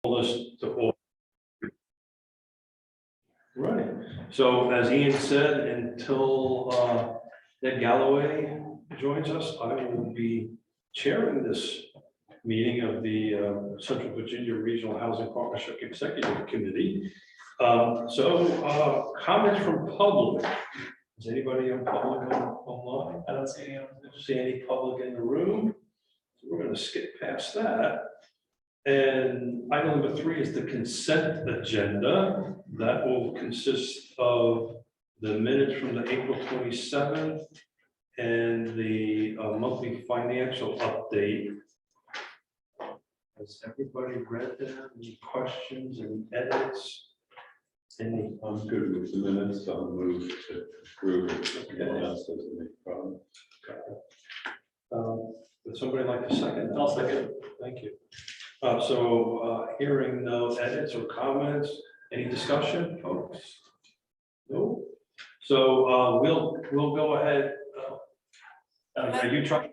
This to all. Right. So as Ian said, until Ned Galloway joins us, I will be chairing this meeting of the Central Virginia Regional Housing Partnership Executive Committee. Comments from public. Is anybody in public online? I don't see any. See any public in the room? So we're going to skip past that. And item number 3 is the consent agenda. That will consist of the minutes from the April 27th and the monthly financial update. Has everybody read them? Any questions, any edits? Any? I'm good with the minutes. I'll move to approve it. Anyone else doesn't make a problem. Would somebody like to second? I'll second. Thank you. Hearing no edits or comments, any discussion, folks? No. So we'll go ahead. Are you trying?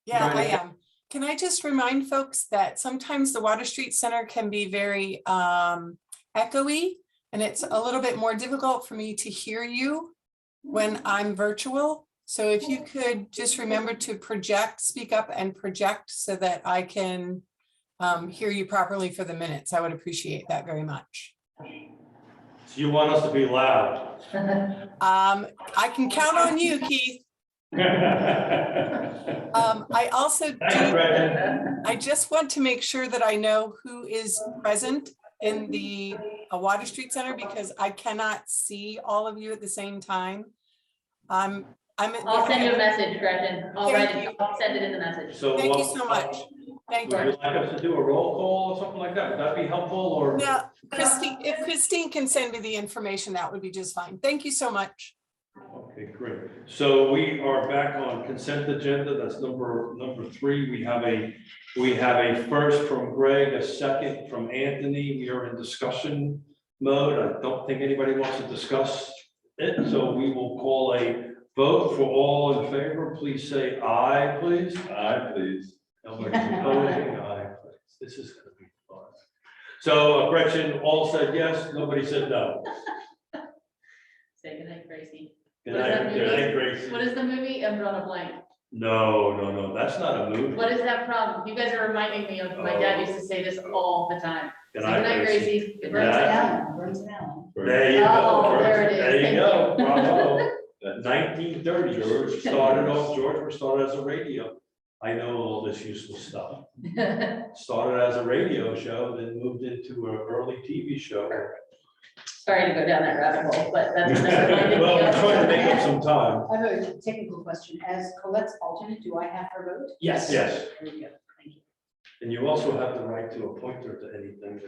Yeah, I am. Can I just remind folks that sometimes the Water Street Center can be very echoey, and it's a little bit more difficult for me to hear you when I'm virtual. So if you could just remember to project, speak up and project so that I can hear you properly for the minutes, I would appreciate that very much. So you want us to be loud? I can count on you, Keith. I also do, I just want to make sure that I know who is present in the Water Street Center, because I cannot see all of you at the same time. I'll send you a message, Gretchen. I'll send it in the message. So Thank you so much. Thank would you. you like us to do a roll call or something like that? Would that be helpful, or? Now, Christine, if Christine can send me the information, that would be just fine. Thank you so much. Okay, great. So we are back on consent agenda. That's number 3. We have a first from Greg, a second from Anthony. We are in discussion mode. I don't think anybody wants to discuss it, so we will call a vote. For all in favor, please say aye, please. Aye, please. Nobody's opposing. Aye, please. This is going to be fun. So Gretchen all said yes. Nobody said no. Say goodnight, Gracie. Good What is that night, movie? good night, Gracie. What is the movie? I'm drawing a blank. No, that's not a movie. What is that from? You guys are reminding me of, my dad used to say this all the time. Good Say night, goodnight, Gracie. Gracie. It Good burns night. down. There you go. Oh, there it is. There you Thank go. you. Bravo. 1930, George started as a radio. I know all this useful stuff. Started as a radio show, then moved into an early TV show. Sorry to go down that rabbit hole, but that's. Well, I'm trying to make up some time. I have a technical question. As Colette's alternate, do I have her vote? Yes. Yes, There we go. Thank you. and you also have the right to appoint her to anything.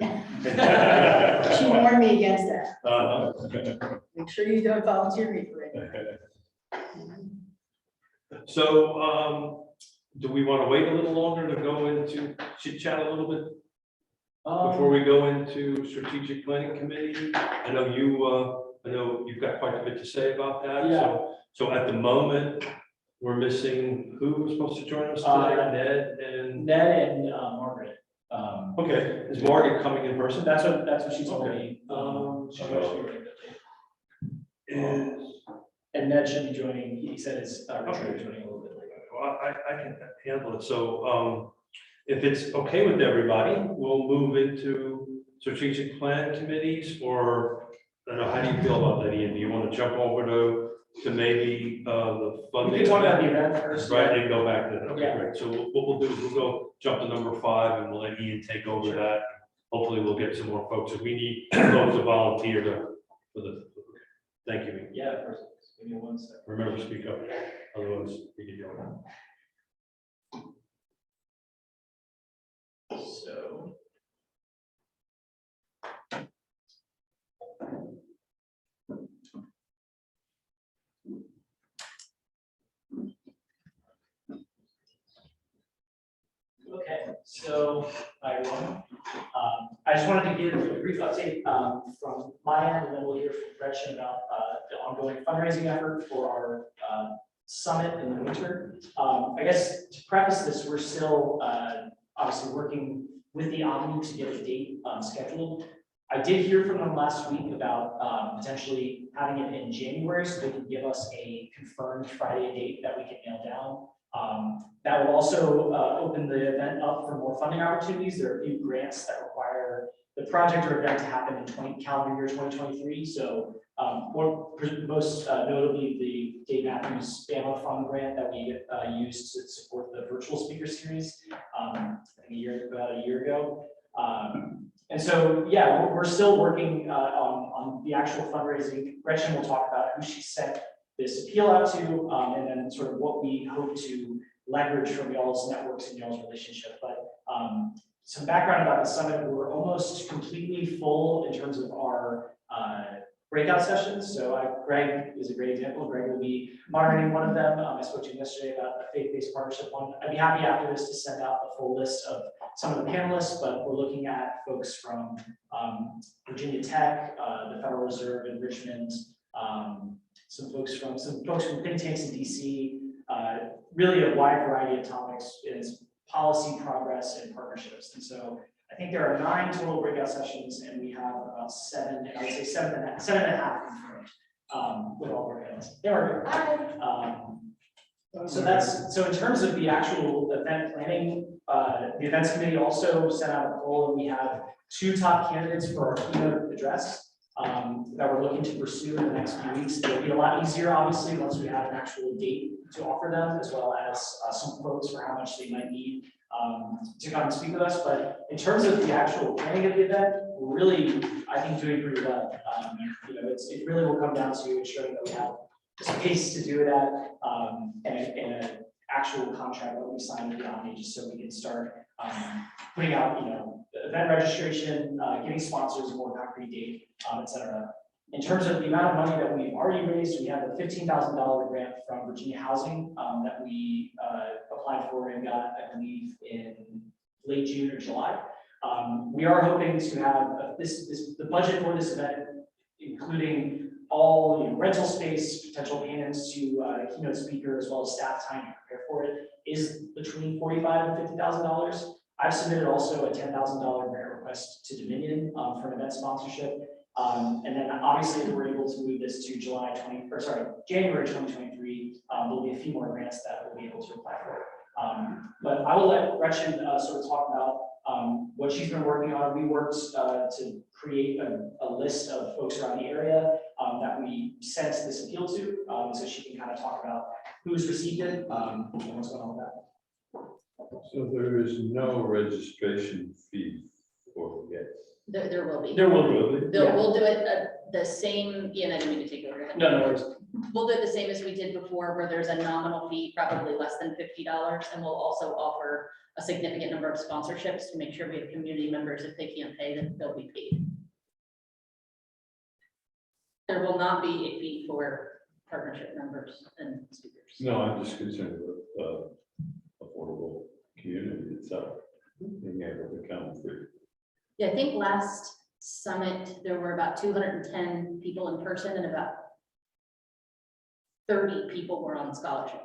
She warned me against that. Uh-huh. Make sure you don't volunteer me for it. So, do we want to wait a little longer to go into chit chat a little bit before we go into strategic planning committee? I know you've got quite a bit to say about that. Yeah. So at the moment, we're missing who was supposed to join us today? Ned and Margaret. Okay, is Margaret coming in person? That's what she told Okay. me. She told us she would be Is, And Ned should be joining. He said his retreat joining a little bit later. well, I can handle it. So, if it's okay with everybody, we'll move into strategic plan committees, or I don't know, how do you feel about that, Ian? Do you want to jump over to maybe the We funding? can talk about the event first. Right, and go back to that. Okay, Yeah. great. So what we'll do is we'll go jump to number 5, and we'll let Ian take over that. Hopefully we'll get some more folks. If we need folks to volunteer for the, thank you, Ian. Yeah, first. Give me 1 second. Remember to speak up, otherwise we can go. So. Okay, so I just wanted to give a brief update from my end, and then we'll hear from Gretchen about the ongoing fundraising effort for our summit in the winter. I guess to preface this, we're still obviously working with the Omni to get a date scheduled. I did hear from them last week about potentially having it in January, so they can give us a confirmed Friday date that we can nail down. That will also open the event up for more funding opportunities. There are a few grants that require the project or event to happen in calendar year 2023. So most notably the Dave Matthews Bama Fund grant that we used to support the virtual speaker series I think about a year ago. And so, yeah, we're still working on the actual fundraising. Gretchen will talk about who she sent this appeal out to, and then sort of what we hope to leverage from y'all's networks and y'all's relationship. But some background about the summit: we're almost completely full in terms of our breakout sessions. So Greg is a great example. Greg will be moderating one of them. I spoke to him yesterday about the faith-based partnership one. I'd be happy after this to send out the full list of some of the panelists, but we're looking at folks from Virginia Tech, the Federal Reserve in Richmond, some folks from think tanks in DC, really a wide variety of topics. It's policy progress and partnerships. And so I think there are 9 total breakout sessions, and we have about 7, I would say 7.5 confirmed with all of our panelists. There we go. So in terms of the actual event planning, the events committee also sent out a poll, and we have 2 top candidates for our keynote address that we're looking to pursue in the next few weeks. It'll be a lot easier, obviously, once we have an actual date to offer them, as well as some quotes for how much they might need to come and speak with us. But in terms of the actual planning of the event, we're really, I think, doing pretty well. It really will come down to ensuring that we have space to do it at, and an actual contract that we sign with the Omni, just so we can start putting out, event registration, getting sponsors a more concrete date, et cetera. In terms of the amount of money that we've already raised, we have a $15,000 grant from Virginia Housing that we applied for and got, I believe, in late June or July. We are hoping to have the budget for this event, including all rental space, potential payments to a keynote speaker, as well as staff time to prepare for it, is between $45,000 and $50,000. I've submitted also a $10,000 grant request to Dominion for an event sponsorship. And then obviously, if we're able to move this to January 2023, there'll be a few more grants that we'll be able to apply for. But I will let Gretchen sort of talk about what she's been working on. We worked to create a list of folks around the area that we sent this appeal to, so she can kind of talk about who's received it and what's going on with that. So there is no registration fee for guests? There will be. There will be. We'll do it the same, Ian, I didn't mean to take over. No worries. We'll do it the same as we did before, where there's a nominal fee, probably less than $50, and we'll also offer a significant number of sponsorships to make sure we have community members, if they can't pay, then they'll be paid. There will not be a fee for partnership members and speakers. No, I'm just concerned with affordable community itself, being able to come free. Yeah, I think last summit, there were about 210 people in person and about 30 people were on scholarship.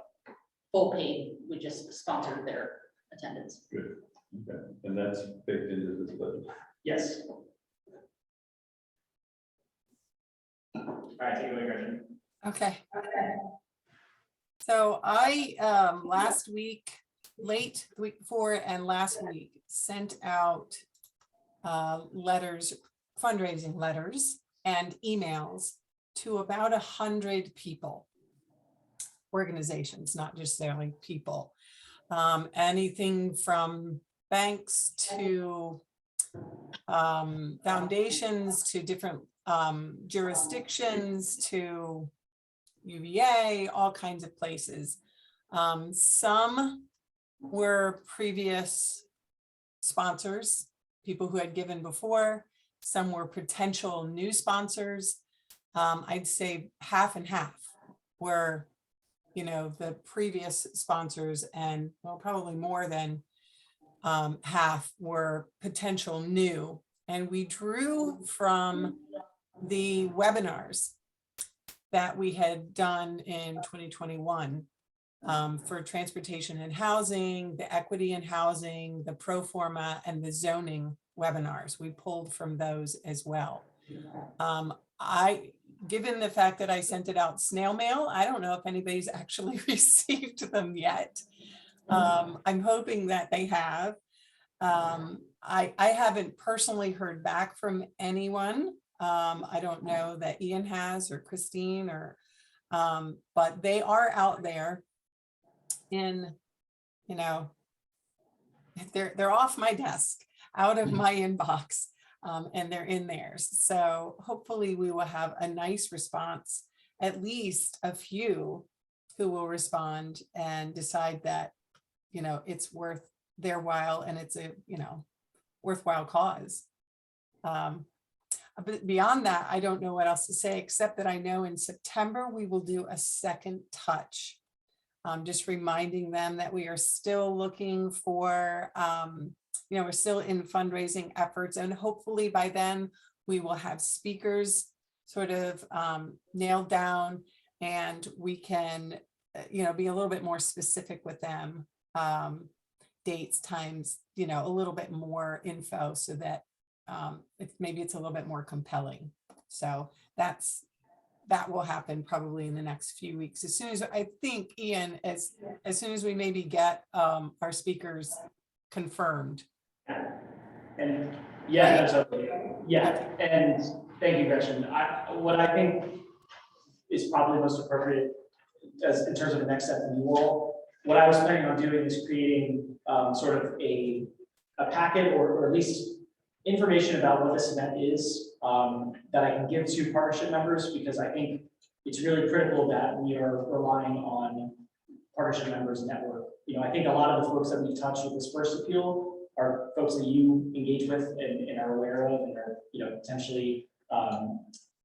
Full paid, we just sponsored their attendance. Good. Okay. And that's baked into this budget. Yes. All right, take it away, Gretchen. Okay. So I, last week, the week before and last week, sent out letters, fundraising letters and emails to about 100 people, organizations, not just necessarily people. Anything from banks to foundations to different jurisdictions to UVA, all kinds of places. Some were previous sponsors, people who had given before. Some were potential new sponsors. I'd say half and half were, the previous sponsors, and well, probably more than half were potential new. And we drew from the webinars that we had done in 2021 for transportation and housing, the equity in housing, the pro forma, and the zoning webinars. We pulled from those as well. Given the fact that I sent it out snail mail, I don't know if anybody's actually received them yet. I'm hoping that they have. I haven't personally heard back from anyone. I don't know that Ian has or Christine or, but they are out there in, you know, they're off my desk, out of my inbox, and they're in theirs. So hopefully we will have a nice response, at least a few who will respond and decide that, you know, it's worth their while and it's a, you know, worthwhile cause. But beyond that, I don't know what else to say, except that I know in September we will do a second touch. Just reminding them that we are still looking for, you know, we're still in fundraising efforts, and hopefully by then we will have speakers sort of nailed down, and we can, you know, be a little bit more specific with them, dates, times, you know, a little bit more info so that maybe it's a little bit more compelling. So that will happen probably in the next few weeks. As soon as, I think, Ian, as soon as we maybe get our speakers confirmed. And yeah, that's okay. Yeah, and thank you, Gretchen. What I think is probably most appropriate as in terms of the next step for you all, what I was planning on doing is creating sort of a packet or at least information about what this event is that I can give to partnership members, because I think it's really critical that we are relying on partnership members network. You know, I think a lot of the folks that we've touched with this first appeal are folks that you engage with and are aware of and are, you know, potentially,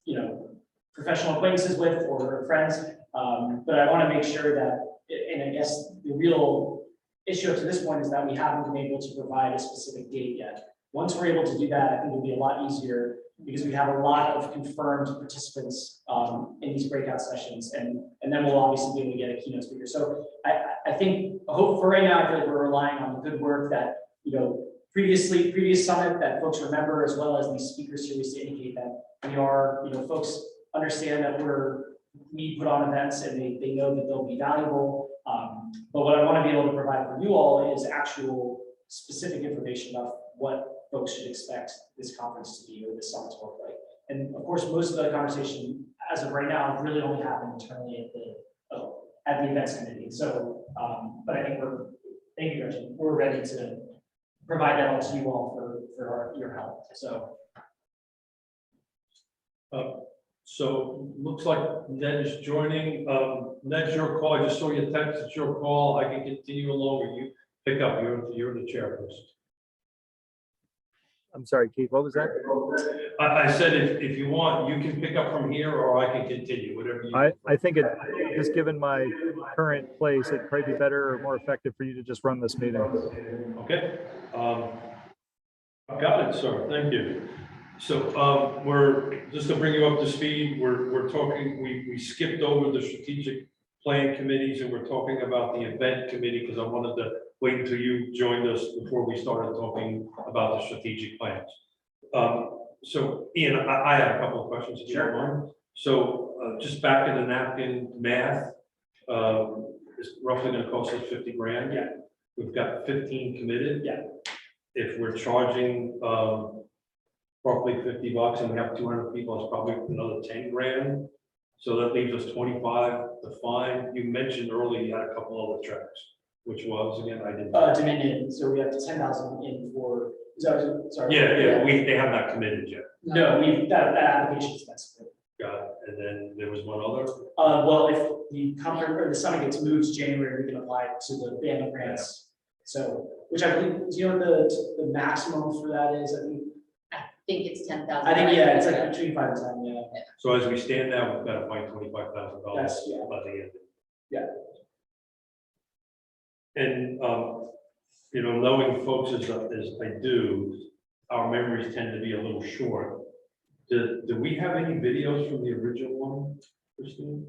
you know, professional acquaintances with or friends. But I want to make sure that, and I guess the real issue up to this point is that we haven't been able to provide a specific date yet. Once we're able to do that, I think it'll be a lot easier because we have a lot of confirmed participants in these breakout sessions, and then we'll obviously be able to get a keynote speaker. So I think, hope for right now, I feel like we're relying on the good work that, you know, previous summit that folks remember, as well as these speaker series to indicate that we are, you know, folks understand that we put on events and they know that they'll be valuable. But what I want to be able to provide for you all is actual specific information about what folks should expect this conference to be or this summit to look like. And of course, most of the conversation as of right now really only happened internally at the events committee. So, but I think thank you, Gretchen. We're ready to provide that all to you all for your help. So looks like Ned is joining. Ned's your call. I just saw your text. It's your call. I can continue along, or you pick up. You're the chairperson. I'm sorry, Keith, what was that? I said if you want, you can pick up from here, or I can continue, whatever you. I think just given my current place, it'd probably be better or more effective for you to just run this meeting. Okay. Got it, sir. Thank you. So we're just to bring you up to speed. We're talking. We skipped over the strategic plan committees, and we're talking about the event committee because I wanted to wait until you joined us before we started talking about the strategic plans. So Ian, I have a couple of questions if you don't mind. So just back in the napkin math, it's roughly going to cost us 50 grand. Yeah. We've got 15 committed. Yeah. If we're charging roughly $50 and we have 200 people, it's probably another 10 grand. So that leaves us 25 to find. You mentioned earlier you had a couple other tracks, which was again, I didn't. Dominion. So we have 10,000 in for. Sorry. Yeah. They have not committed yet. No, that application is expensive. Got it. And then there was one other. Well, if the conference or the summit gets moved to January, we can apply to the BAMA grants. So, which I believe, do you know what the maximum for that is? I think it's 10,000. I think yeah, it's like between 5 and 10. Yeah. So as we stand now, we've got to find $25,000 Yeah. by the end. Yeah. And you know, knowing folks as I do, our memories tend to be a little short. Do we have any videos from the original one, Christine?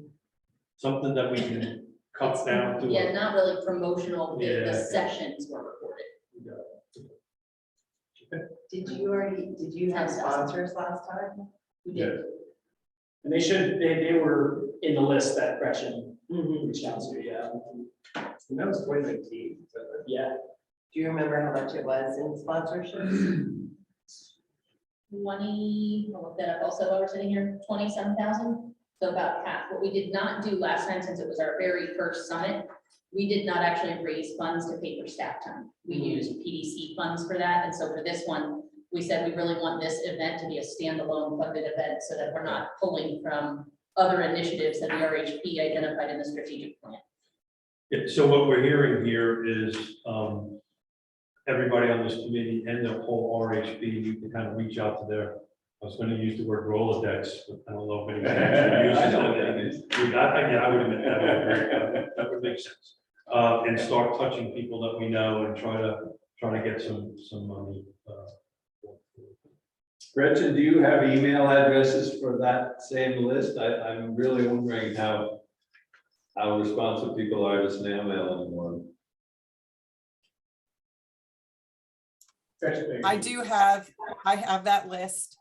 Something that we can cut down to. Yeah, not really promotional, the Yeah. sessions were recorded. Did you have sponsors last time? We did. And they were in the list that Gretchen reached out to, yeah. And that was 2019. Yeah, Do you remember how much it was in sponsorships? 20, I'll look that up also while we're sitting here, 27,000, so about half. What we did not do last time, since it was our very first summit, we did not actually raise funds to pay for staff time. We used PDC funds for that, and so for this one, we said we really want this event to be a standalone funded event, so that we're not pulling from other initiatives that the RHP identified in the strategic plan. Yeah, so what we're hearing here is, everybody on this committee and the whole RHP, you can kind of reach out to their, I was gonna use the word Rolodex, but I don't know if anybody actually uses I know what it. that is. Yeah, I would admit that would make sense. And start touching people that we know and try to get some money. Gretchen, do you have email addresses for that same list? I'm really wondering how responsive people are to snail mail anymore. I have that list.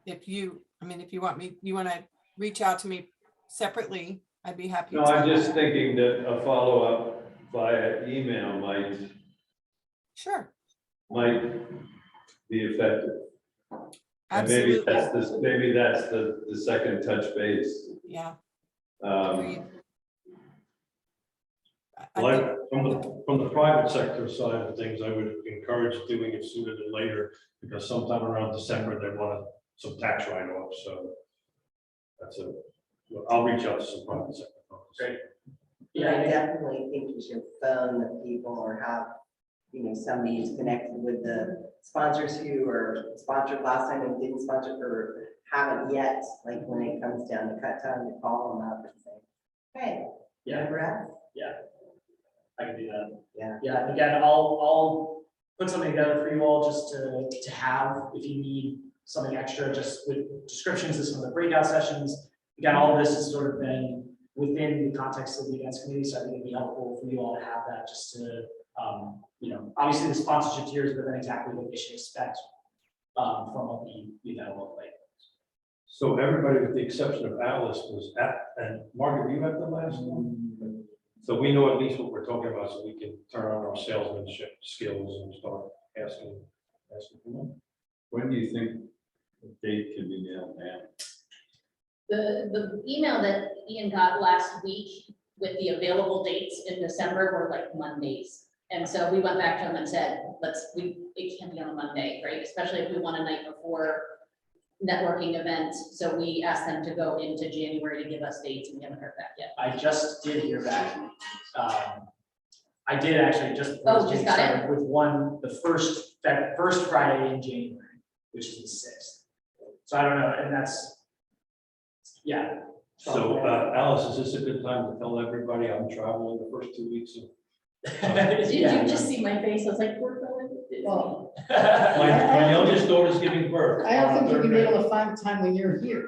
If you want to reach out to me separately, I'd be happy No, to. I'm just thinking that a follow-up via email Sure, might be effective. And absolutely. maybe that's the second touch base. Yeah. Um, I Like, think- from the private sector side of things, I would encourage doing it sooner than later, because sometime around December, they want some tax write-offs, so I'll reach out to some private sector folks. Great. Yeah, I definitely think you should phone the people or have, somebody who's connected with the sponsors who are sponsored last time and didn't sponsor or haven't yet, like when it comes down to cut time, to call them up and say, hey, yeah, remember us? I can do that. Yeah. Yeah, again, I'll put something together for you all just to have, if you need something extra, just with descriptions of some of the breakout sessions. Again, all of this has sort of been within the context of the events committee, so I think it'd be helpful for you all to have that, just to, obviously the sponsorship tiers, but then exactly what they should expect from what the event will look like. So everybody, with the exception of Alice, was at, and Margaret, you at the last one? So we know at least what we're talking about, so we can turn on our salesmanship skills and start asking for them. when do you think the date can be nailed down? The email that Ian got last week with the available dates in December were like Mondays. And so we went back to him and said, it can't be on a Monday, right? Especially if we want a night before networking event. So we asked them to go into January to give us dates, and we haven't heard back yet. I just did hear back. I did actually just. Oh, just got it? With the first Friday in January, which is the 6th. So I don't know, and that's, yeah. So Alice, is this a good time to tell everybody I'm traveling the first 2 weeks of Did Yeah. you just see my face? I was like, we're going to Disney. Well, my youngest daughter's giving birth. I don't think you're on gonna be Thursday. able to find time when you're here.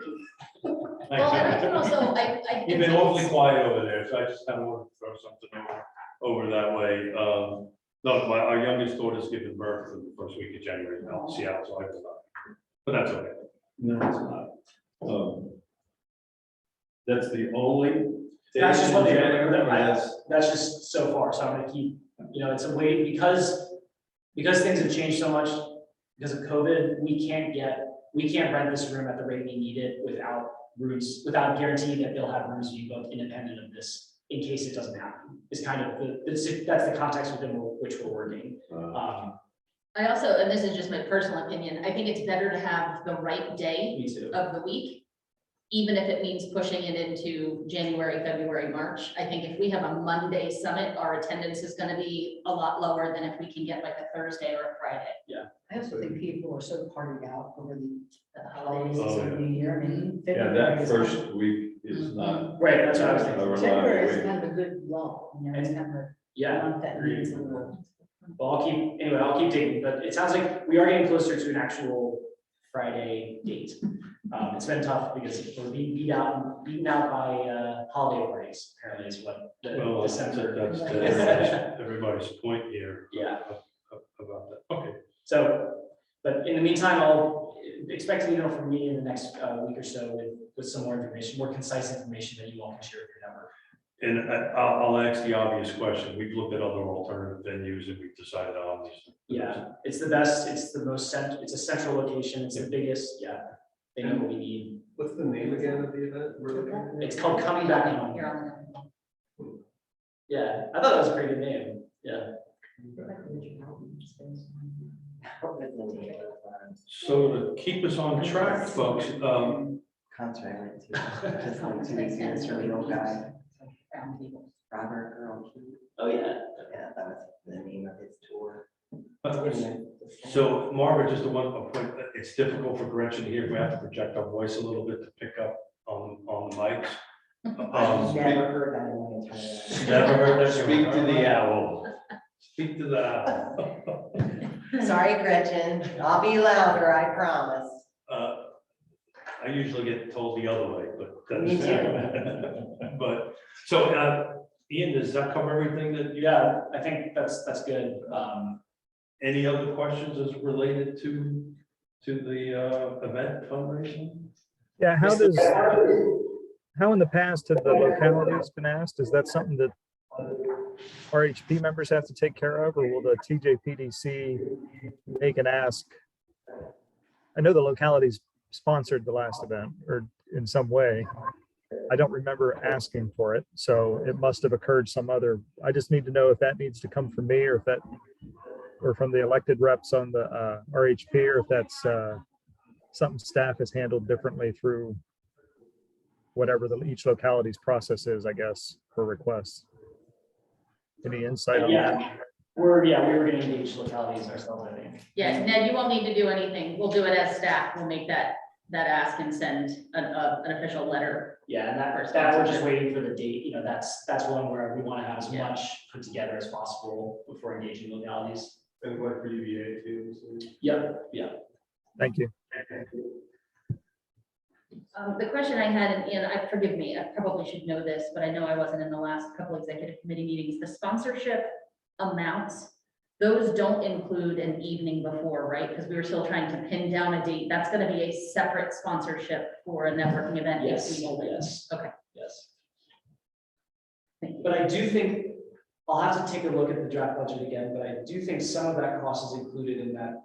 Well, and I can also, I. You've been awfully quiet over there, so I just kind of want to throw something over that way. No, our youngest daughter's giving birth in the first week of January, now Seattle, so I will not. But that's okay. No, it's not. That's the only. That's just date what in they, January, or that's just so far, so I'm gonna keep, it's a way, because things have changed so much, because of COVID, we can't rent this room at the rate we need it without without guaranteeing that they'll have rooms being booked independent of this, in case it doesn't happen, is kind of that's the context within which we're working. I also, and this is just my personal opinion, I think it's better to have the right day Me too. of the week, even if it means pushing it into January, February, March. I think if we have a Monday summit, our attendance is gonna be a lot lower than if we can get like a Thursday or a Friday. I also think people are so partied out over the holidays Oh, and yeah. New Year. I mean, Yeah, February that is first week is not. Right, that's what I was thinking. a February reliable is week. kind of a good lull, it's kind of a Yeah. month that needs a little. Well, I'll keep digging, but it sounds like we are getting closer to an actual Friday date. It's been tough because we're being beaten out by holiday parties, apparently is what the Well, December. that's everybody's point here. Yeah. About that. Okay. So, but in the meantime, I'll expect an email from me in the next week or so with some more information, more concise information that you all can share with your number. And I'll ask the obvious question. We've looked at other alternative venues and we've decided on these. Yeah, it's the best, it's the most it's a central location, it's the biggest, yeah. They know what we need. What's the name again of the event we're looking at? It's called Coming Back Home. Here on Yeah, I thought that was a pretty good name, yeah. So to keep us on track, folks, Concert I went to, just like 2 weeks ago, this really old guy, Robert Earl Key. Oh, yeah. Yeah, that was the name of his tour. so Margaret, just one point, it's difficult for Gretchen here. We have to project our voice a little bit to pick up on the mics. I've never heard that in my entire life. Never heard that. Speak to the owl. Speak to the owl. Sorry, Gretchen, I'll be louder, I promise. I usually get told the other way, but. that's- Me too. But, so, Ian, does that cover everything that you? Yeah, I think that's good. Any other questions as related to the event fundraising? Yeah, how in the past have the localities been asked? Is that something that RHP members have to take care of, or will the TJPDC make an ask? I know the localities sponsored the last event or in some way. I don't remember asking for it, so it must have occurred some other. I just need to know if that needs to come from me or if that, or from the elected reps on the RHP, or if that's something staff has handled differently through whatever each locality's process is, I guess, for requests. Any insight on that? Yeah, we were gonna engage localities ourselves, I think. Yeah, Ned, you won't need to do anything. We'll do it as staff. We'll make that ask and send an official letter. Yeah, and that we're just waiting for the date, that's one where we want to have as Yeah. much put together as possible before engaging localities. And what for UVA too? Yep, yeah. Thank you. The question I had, and Ian, forgive me, I probably should know this, but I know I wasn't in the last couple executive committee meetings. The sponsorship amounts, those don't include an evening before, right? Because we were still trying to pin down a date. That's going to be a separate sponsorship for a networking event. if Yes, we hold it. yes. Okay. Yes. Thank you. But I do think, I'll have to take a look at the draft budget again, but I do think some of that cost is included in that.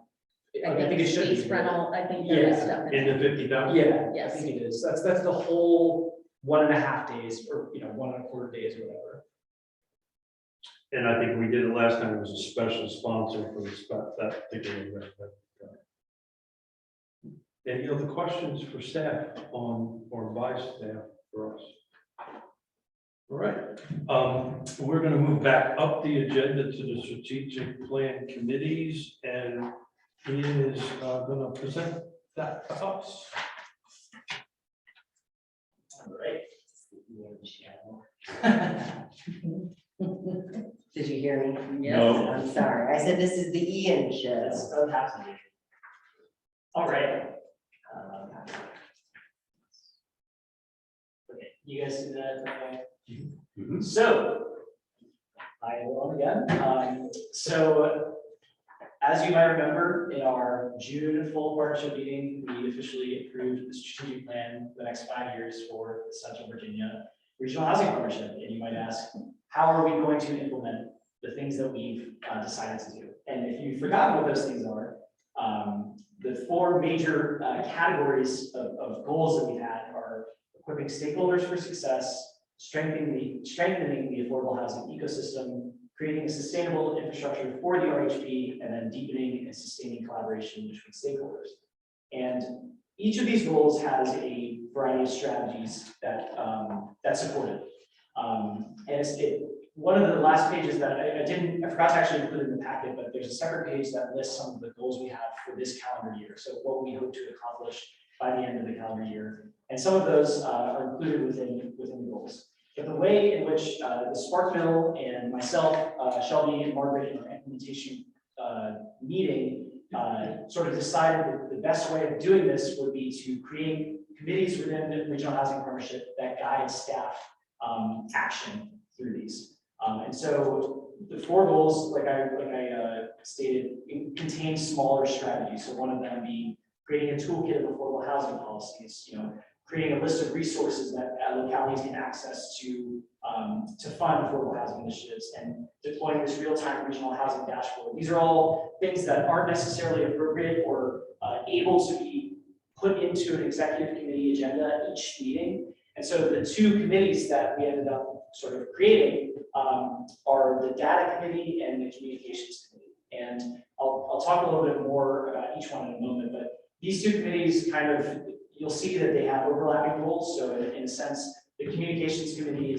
I think it should be. Space rental, I think there is Yeah. stuff. In the 50,000? Yeah, I Yes. think it is. That's the whole 1.5 days or, 1.25 days or whatever. And I think we did it last time. It was a special sponsor for that particular event. Any other questions for staff or by staff for us? All right, we're gonna move back up the agenda to the strategic plan committees, and Ian is gonna present that to us. All right. Did you hear me? No. I'm sorry, I said this is the Ian show. That's happening. All right. Okay, you guys see that? Mhm. So, hi everyone again. So, as you might remember, in our June full partnership meeting, we officially approved the strategic plan for the next 5 years for the Central Virginia Regional Housing Partnership. And you might ask, how are we going to implement the things that we've decided to do? And if you've forgotten what those things are, the 4 major categories of goals that we had are equipping stakeholders for success, strengthening the affordable housing ecosystem, creating a sustainable infrastructure for the RHP, and then deepening and sustaining collaboration between stakeholders. And each of these goals has a variety of strategies that support it. And one of the last pages that I forgot to actually include in the packet, but there's a separate page that lists some of the goals we have for this calendar year. So what we hope to accomplish by the end of the calendar year. And some of those are included within the goals. But the way in which the Spark Mill and myself, Shelby and Margaret in our implementation meeting sort of decided that the best way of doing this would be to create committees within the Regional Housing Partnership that guide staff action through these. And so the 4 goals, like I stated, contain smaller strategies. So one of them being creating a toolkit of affordable housing policies, creating a list of resources that localities can access to fund affordable housing initiatives, and deploying this real-time regional housing dashboard. These are all things that aren't necessarily appropriate or able to be put into an executive committee agenda at each meeting. And so the 2 committees that we ended up sort of creating are the data committee and the communications committee. And I'll talk a little bit more about each one in a moment, but these 2 committees kind of, you'll see that they have overlapping roles. So in a sense, the communications committee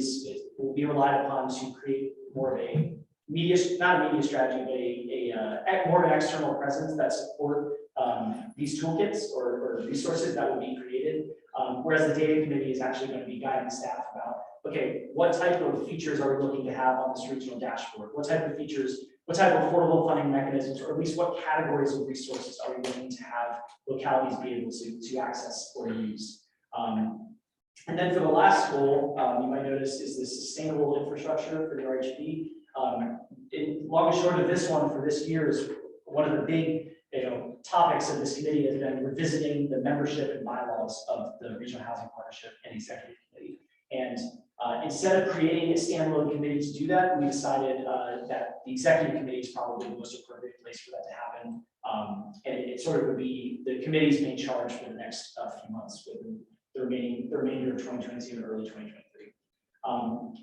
will be relied upon to create more of a media, not a media strategy, but more of an external presence that support these toolkits or resources that will be created. Whereas the data committee is actually going to be guiding staff about, okay, what type of features are we looking to have on this regional dashboard? What type of features, what type of affordable funding mechanisms, or at least what categories of resources are we looking to have localities be able to access or use? And then for the last goal, you might notice is the sustainable infrastructure for the RHP. Long and short of this one for this year is one of the big topics of this committee has been revisiting the membership and bylaws of the Regional Housing Partnership and Executive Committee. And instead of creating a standalone committee to do that, we decided that the Executive Committee is probably the most appropriate place for that to happen. And it sort of would be the committee's main charge for the next few months with the remainder of 2022 and early 2023.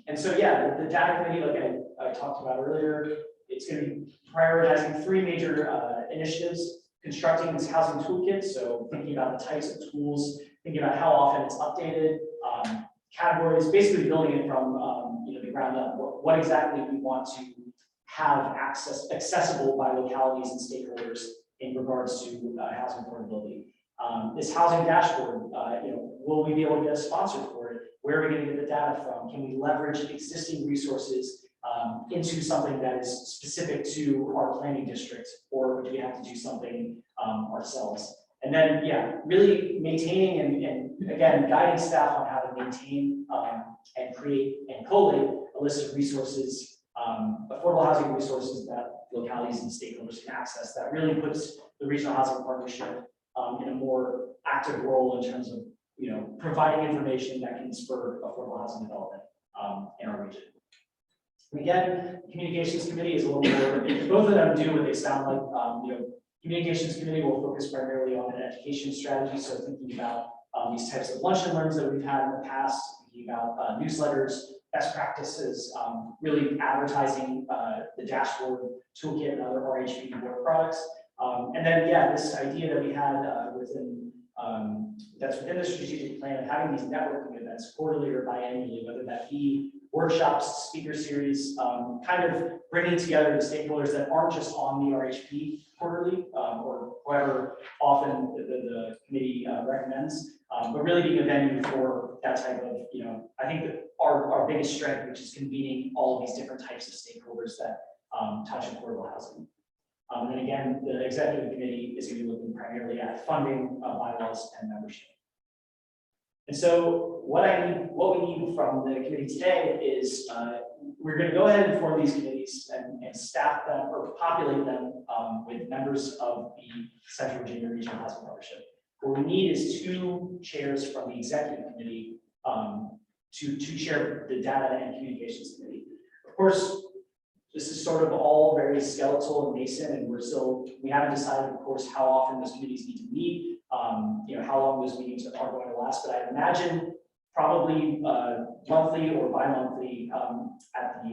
And so, yeah, the data committee, like I talked about earlier, it's going to be prioritizing 3 major initiatives: constructing this housing toolkit, so thinking about the types of tools, thinking about how often it's updated, categories, basically building it from the ground up. What exactly we want to have accessible by localities and stakeholders in regards to housing affordability. This housing dashboard, will we be able to get a sponsor for it? Where are we going to get the data from? Can we leverage existing resources into something that is specific to our planning district, or do we have to do something ourselves? And then, yeah, really maintaining and again, guiding staff on how to maintain and create and collate a list of resources, affordable housing resources that localities and stakeholders can access. That really puts the Regional Housing Partnership in a more active role in terms of providing information that can spur affordable housing development in our region. And again, the Communications Committee is a little more, both of them do what they sound like. Communications Committee will focus primarily on an education strategy, so thinking about these types of lunch and learns that we've had in the past, thinking about newsletters, best practices, really advertising the dashboard, toolkit, and other RHP work products. And then, yeah, this idea that we had that's within the strategic plan of having these networking events quarterly or biannually, whether that be workshops, speaker series, kind of bringing together the stakeholders that aren't just on the RHP quarterly or however often the committee recommends, but really being a venue for that type of, I think that our biggest strength, which is convening all of these different types of stakeholders that touch affordable housing. And then again, the executive committee is going to be looking primarily at funding, bylaws, and membership. And so what we need from the committee today is we're going to go ahead and form these committees and staff them or populate them with members of the Central Virginia Regional Housing Partnership. What we need is 2 chairs from the executive committee to chair the data and communications committee. Of course, this is sort of all very skeletal and nascent, and we haven't decided, of course, how often those committees need to meet, how long those meetings are going to last, but I imagine probably monthly or bi-monthly at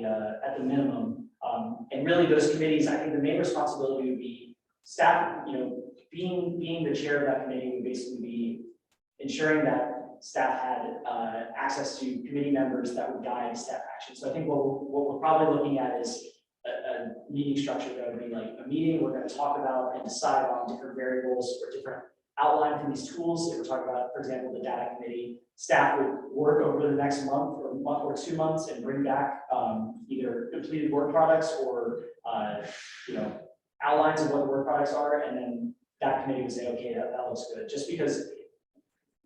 the minimum. And really those committees, I think the main responsibility would be staff, being the chair of that committee would basically be ensuring that staff had access to committee members that would guide staff action. So I think what we're probably looking at is a meeting structure that would be like a meeting. We're going to talk about and decide on different variables or different outline from these tools. If we're talking about, for example, the data committee, staff would work over the next month or 2 months and bring back either completed work products or outlines of what the work products are, and then that committee would say, okay, that looks good, just because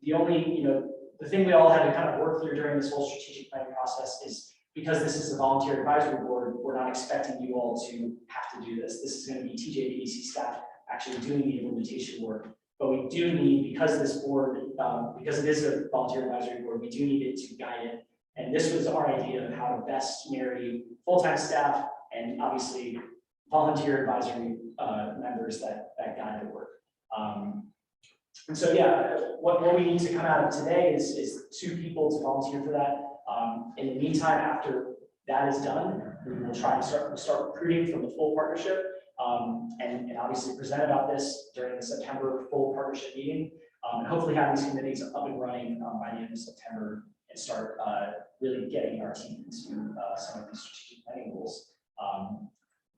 the only, the thing we all had to kind of work through during this whole strategic planning process is because this is a volunteer advisory board, we're not expecting you all to have to do this. This is going to be TJPDC staff actually doing the implementation work. But we do need, because this board, because it is a volunteer advisory board, we do need it to guide it. And this was our idea of how to best marry full-time staff and obviously volunteer advisory members that guide the work. And so, yeah, what we need to come out of today is 2 people to volunteer for that. In the meantime, after that is done, we will try and start recruiting from the full partnership, and obviously present about this during the September full partnership meeting, and hopefully have these committees up and running by the end of September and start really getting our team into some of these strategic planning goals.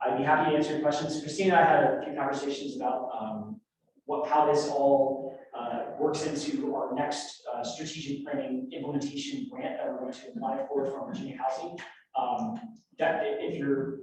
I'd be happy to answer your questions. Christine and I had a few conversations about how this all works into our next strategic planning implementation grant that we're going to apply for from Virginia Housing. That if you're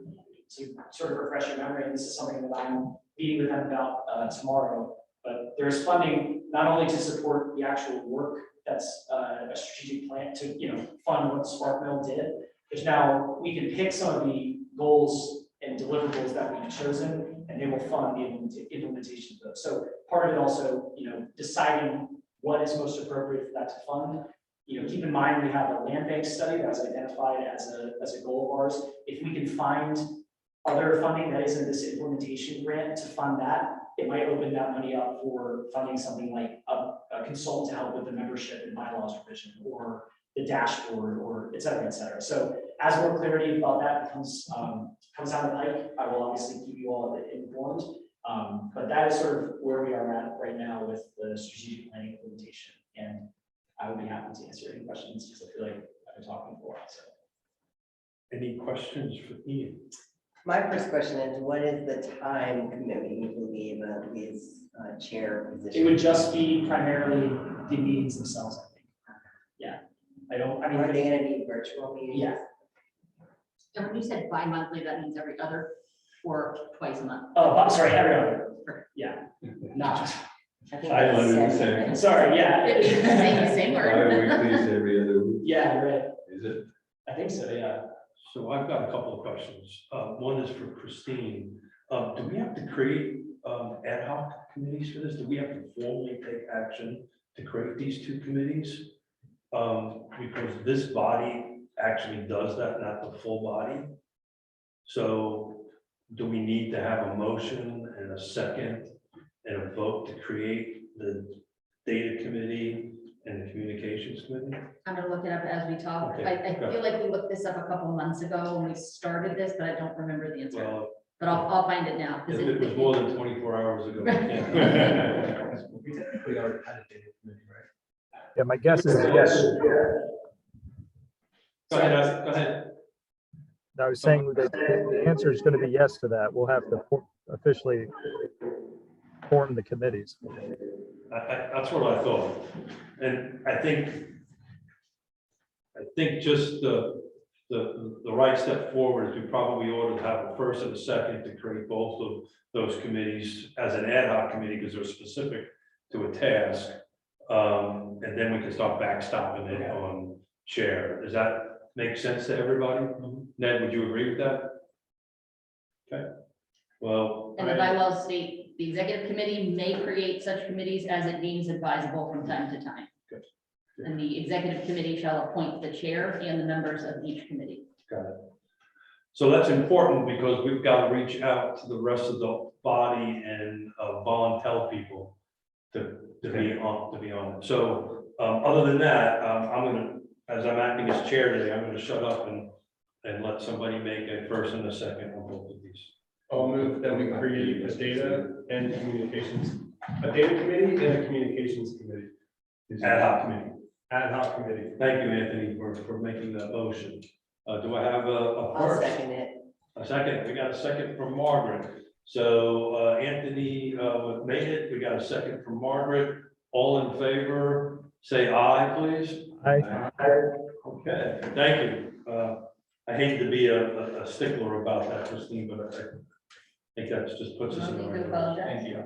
to sort of refresh your memory, and this is something that I'm meeting with them about tomorrow, but there's funding not only to support the actual work that's a strategic plan to fund what Spark Mill did. There's now, we can pick some of the goals and deliverables that we've chosen, and they will fund the implementation of those. So part of it also, deciding what is most appropriate for that to fund. Keep in mind, we have a land bank study that's identified as a goal of ours. If we can find other funding that isn't this implementation grant to fund that, it might open that money up for funding something like a consultant to help with the membership and bylaws revision, or the dashboard, or et cetera, et cetera. So as more clarity about that comes down the pike, I will obviously keep you all informed. But that is sort of where we are at right now with the strategic planning implementation. And I would be happy to answer any questions because I feel like I've been talking for a while. So. Any questions for Ian? My first question is, what is the time commitment you believe these chair It positions? would just be primarily the meetings themselves, I think. Yeah. Are they gonna be virtual meetings? Yeah. And when you said bi-monthly, that means every other or twice a month? Oh, I'm sorry, every other. Yeah. Not just. I think I that's learned the seven, same. right? Sorry, yeah. It means the same word. Bi-weekly, every other week, Yeah, you're right. is it? I think so, yeah. So I've got a couple of questions. One is for Christine. Do we have to create ad hoc committees for this? Do we have to formally take action to create these 2 committees? Because this body actually does that, not the full body. So do we need to have a motion and a second and a vote to create the data committee and the communications committee? I'm gonna look it up as we talk. Okay, I okay. feel like we looked this up a couple months ago when we started this, but I don't remember the answer. Well, But I'll find it now. if 'cause it was more than 24 hours ago. Yeah. We technically already had a data committee, right? Yeah, my guess is yes. Go ahead, go ahead. I was saying that the answer is going to be yes to that. We'll have to officially form the committees. That's what I thought. And I think just the right step forward is we probably ought to have a first and a second to create both of those committees as an ad hoc committee because they're specific to a task. And then we can start backstopping it on chair. Does that make sense to everybody? Ned, would you agree with that? Okay, well. And the bylaws state, the executive committee may create such committees as it deems advisable from time to time. Good. And the executive committee shall appoint the chair and the members of each committee. Got it. So that's important because we've got to reach out to the rest of the body and volunteer people to be on it. So other than that, I'm gonna, as I'm acting as chair today, I'm gonna shut up and let somebody make a first and a second on both of these. I'll move that we create a data and communications, a data committee and a communications committee. Ad hoc committee. Ad hoc committee. Thank you, Anthony, for making that motion. Do I have a I'll first? second it. A second, we got a second from Margaret. So Anthony made it, we got a second from Margaret. All in favor, say aye, please. Aye. Okay, thank you. I hate to be a stickler about that, Christine, but think that just puts us in the You right can direction. apologize. Thank you.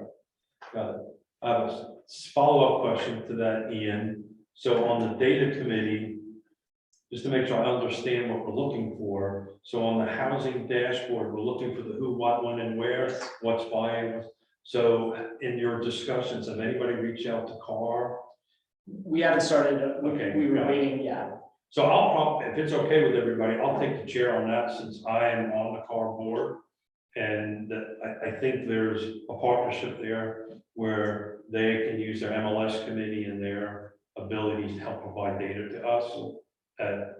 Got it. I have a follow-up question to that, Ian. So on the data committee, just to make sure I understand what we're looking for. So on the housing dashboard, we're looking for the who, what, when, and where, what's buying. So in your discussions, have anybody reached out to CAR? We haven't started, Okay, we were got it. waiting, yeah. So I'll probably, if it's okay with everybody, I'll take the chair on that since I am on the CAR board. And I think there's a partnership there where they can use their MLS committee and their abilities to help provide data to us at,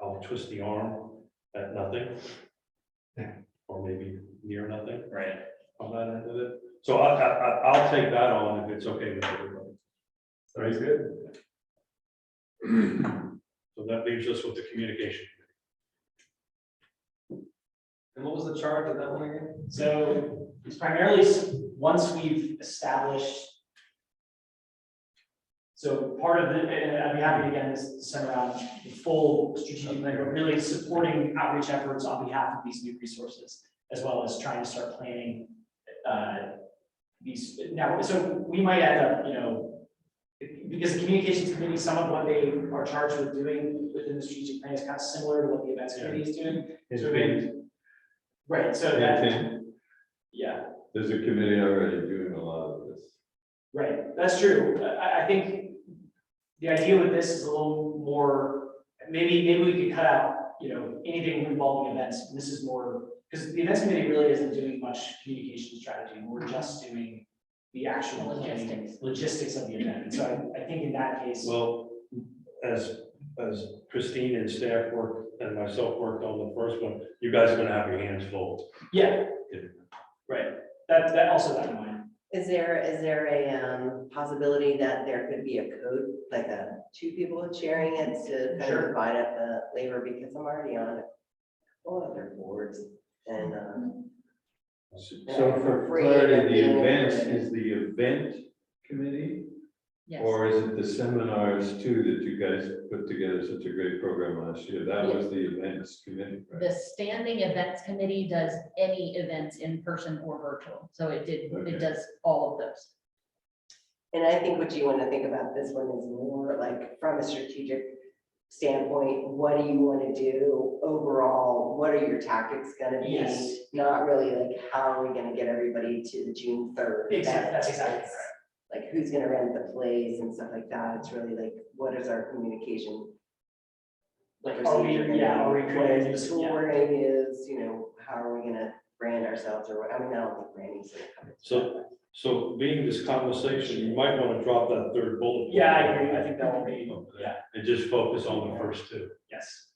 I'll twist the arm at nothing. Or maybe near nothing Right. on that end of it. So I'll take that on if it's okay with everybody. Very good. So that leaves us with the communication. And what was the charge of that one again? So it's primarily, once we've established. So part of it, and I'd be happy to get this sent around the full strategic plan, but really supporting outreach efforts on behalf of these new resources, as well as trying to start planning these. Now, so we might end up, you know, because the communications committee, some of what they are charged with doing within the strategic plan is kind of similar to what the events committee is doing. It's So been, right, so that, yeah. there's a committee already doing a lot of this. Right, that's true. I think the idea with this is a little more, maybe we could cut out, you know, anything involving events. And this is more, because the events committee really isn't doing much communication strategy. We're just doing the actual logistics of the event. And so I think in that case. Well, as Christine and staff worked and myself worked on the first one, you guys are gonna have your hands full. Yeah, right. That also that in mind. Is there a possibility that there could be a code, like two people sharing it to kind Sure. of divide up the labor, because I'm already on a couple other boards and So for clarity, the events is the event committee? Yes. Or is it the seminars too that you guys put together such a great program last year? That was the events committee, right? The standing events committee does any events in person or virtual. So Okay. it does all of those. And I think what you want to think about this one is more like from a strategic standpoint, what do you want to do overall? What are your tactics going to be? Yes. Not really like, how are we going to get everybody to the June 3rd? Exactly, that's exactly It's right. like, who's going to rent the plays and stuff like that. It's really like, what is our communication? Like, procedure gonna be? are we What creating is this? the tool Yeah. we're going to use, you know, how are we going to brand ourselves, or, I mean, I don't think branding's going to come. So being this conversation, you might want to drop that third bullet. point. Yeah, I agree. I think that will be, yeah, And just focus on the first two. yes.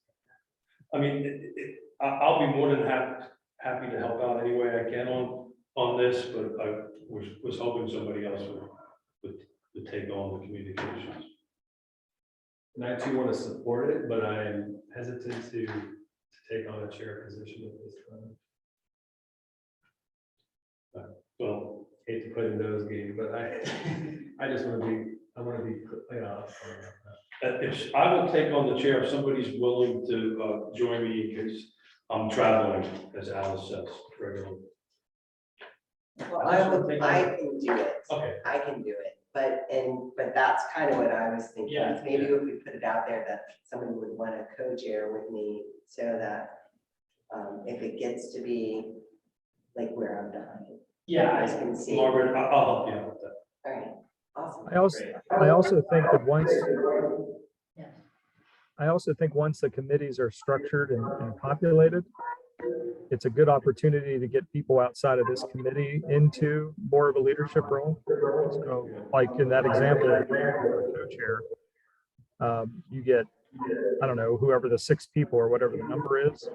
I mean, I'll be more than happy to help out any way I can on this, but I was hoping somebody else would take on the communications. And I too want to support it, but I am hesitant to take on a chair position at this time. Well, Hate to play the nose game, but I just want to be, I want to be, you know. if I will take on the chair, if somebody's willing to join me in case I'm traveling, as Alice says regularly. Well, I can do it. Okay. I can do it, but that's kind of what I was thinking. Yeah. Maybe if we put it out there that somebody would want to co-chair with me, so that if it gets to be like where I'm dying. You Yeah, guys can see. Margaret, I'll help you out with that. All right, awesome. I also think that once, Yeah. I also think once the committees are structured and populated, it's a good opportunity to get people outside of this committee into more of a leadership role. So like in that example, of the co-chair, you get, I don't know, whoever the 6 people or whatever the number is,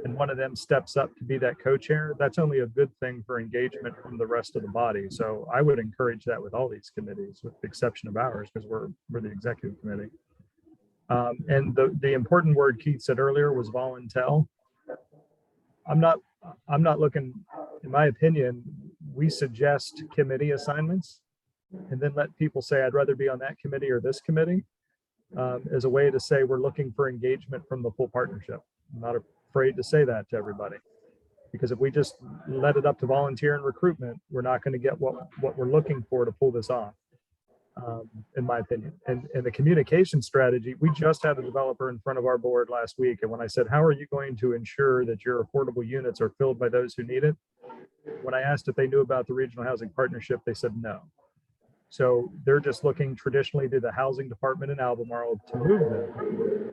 and one of them steps up to be that co-chair. That's only a good thing for engagement from the rest of the body. So I would encourage that with all these committees, with the exception of ours, because we're the executive committee. And the important word Keith said earlier was voluntel. I'm not looking, in my opinion, we suggest committee assignments and then let people say, I'd rather be on that committee or this committee, as a way to say we're looking for engagement from the full partnership. I'm not afraid to say that to everybody. Because if we just let it up to volunteer and recruitment, we're not going to get what we're looking for to pull this off, in my opinion. And the communication strategy, we just had a developer in front of our board last week. And when I said, how are you going to ensure that your affordable units are filled by those who need it? When I asked if they knew about the Regional Housing Partnership, they said no. So they're just looking traditionally to the housing department in Albemarle to move them.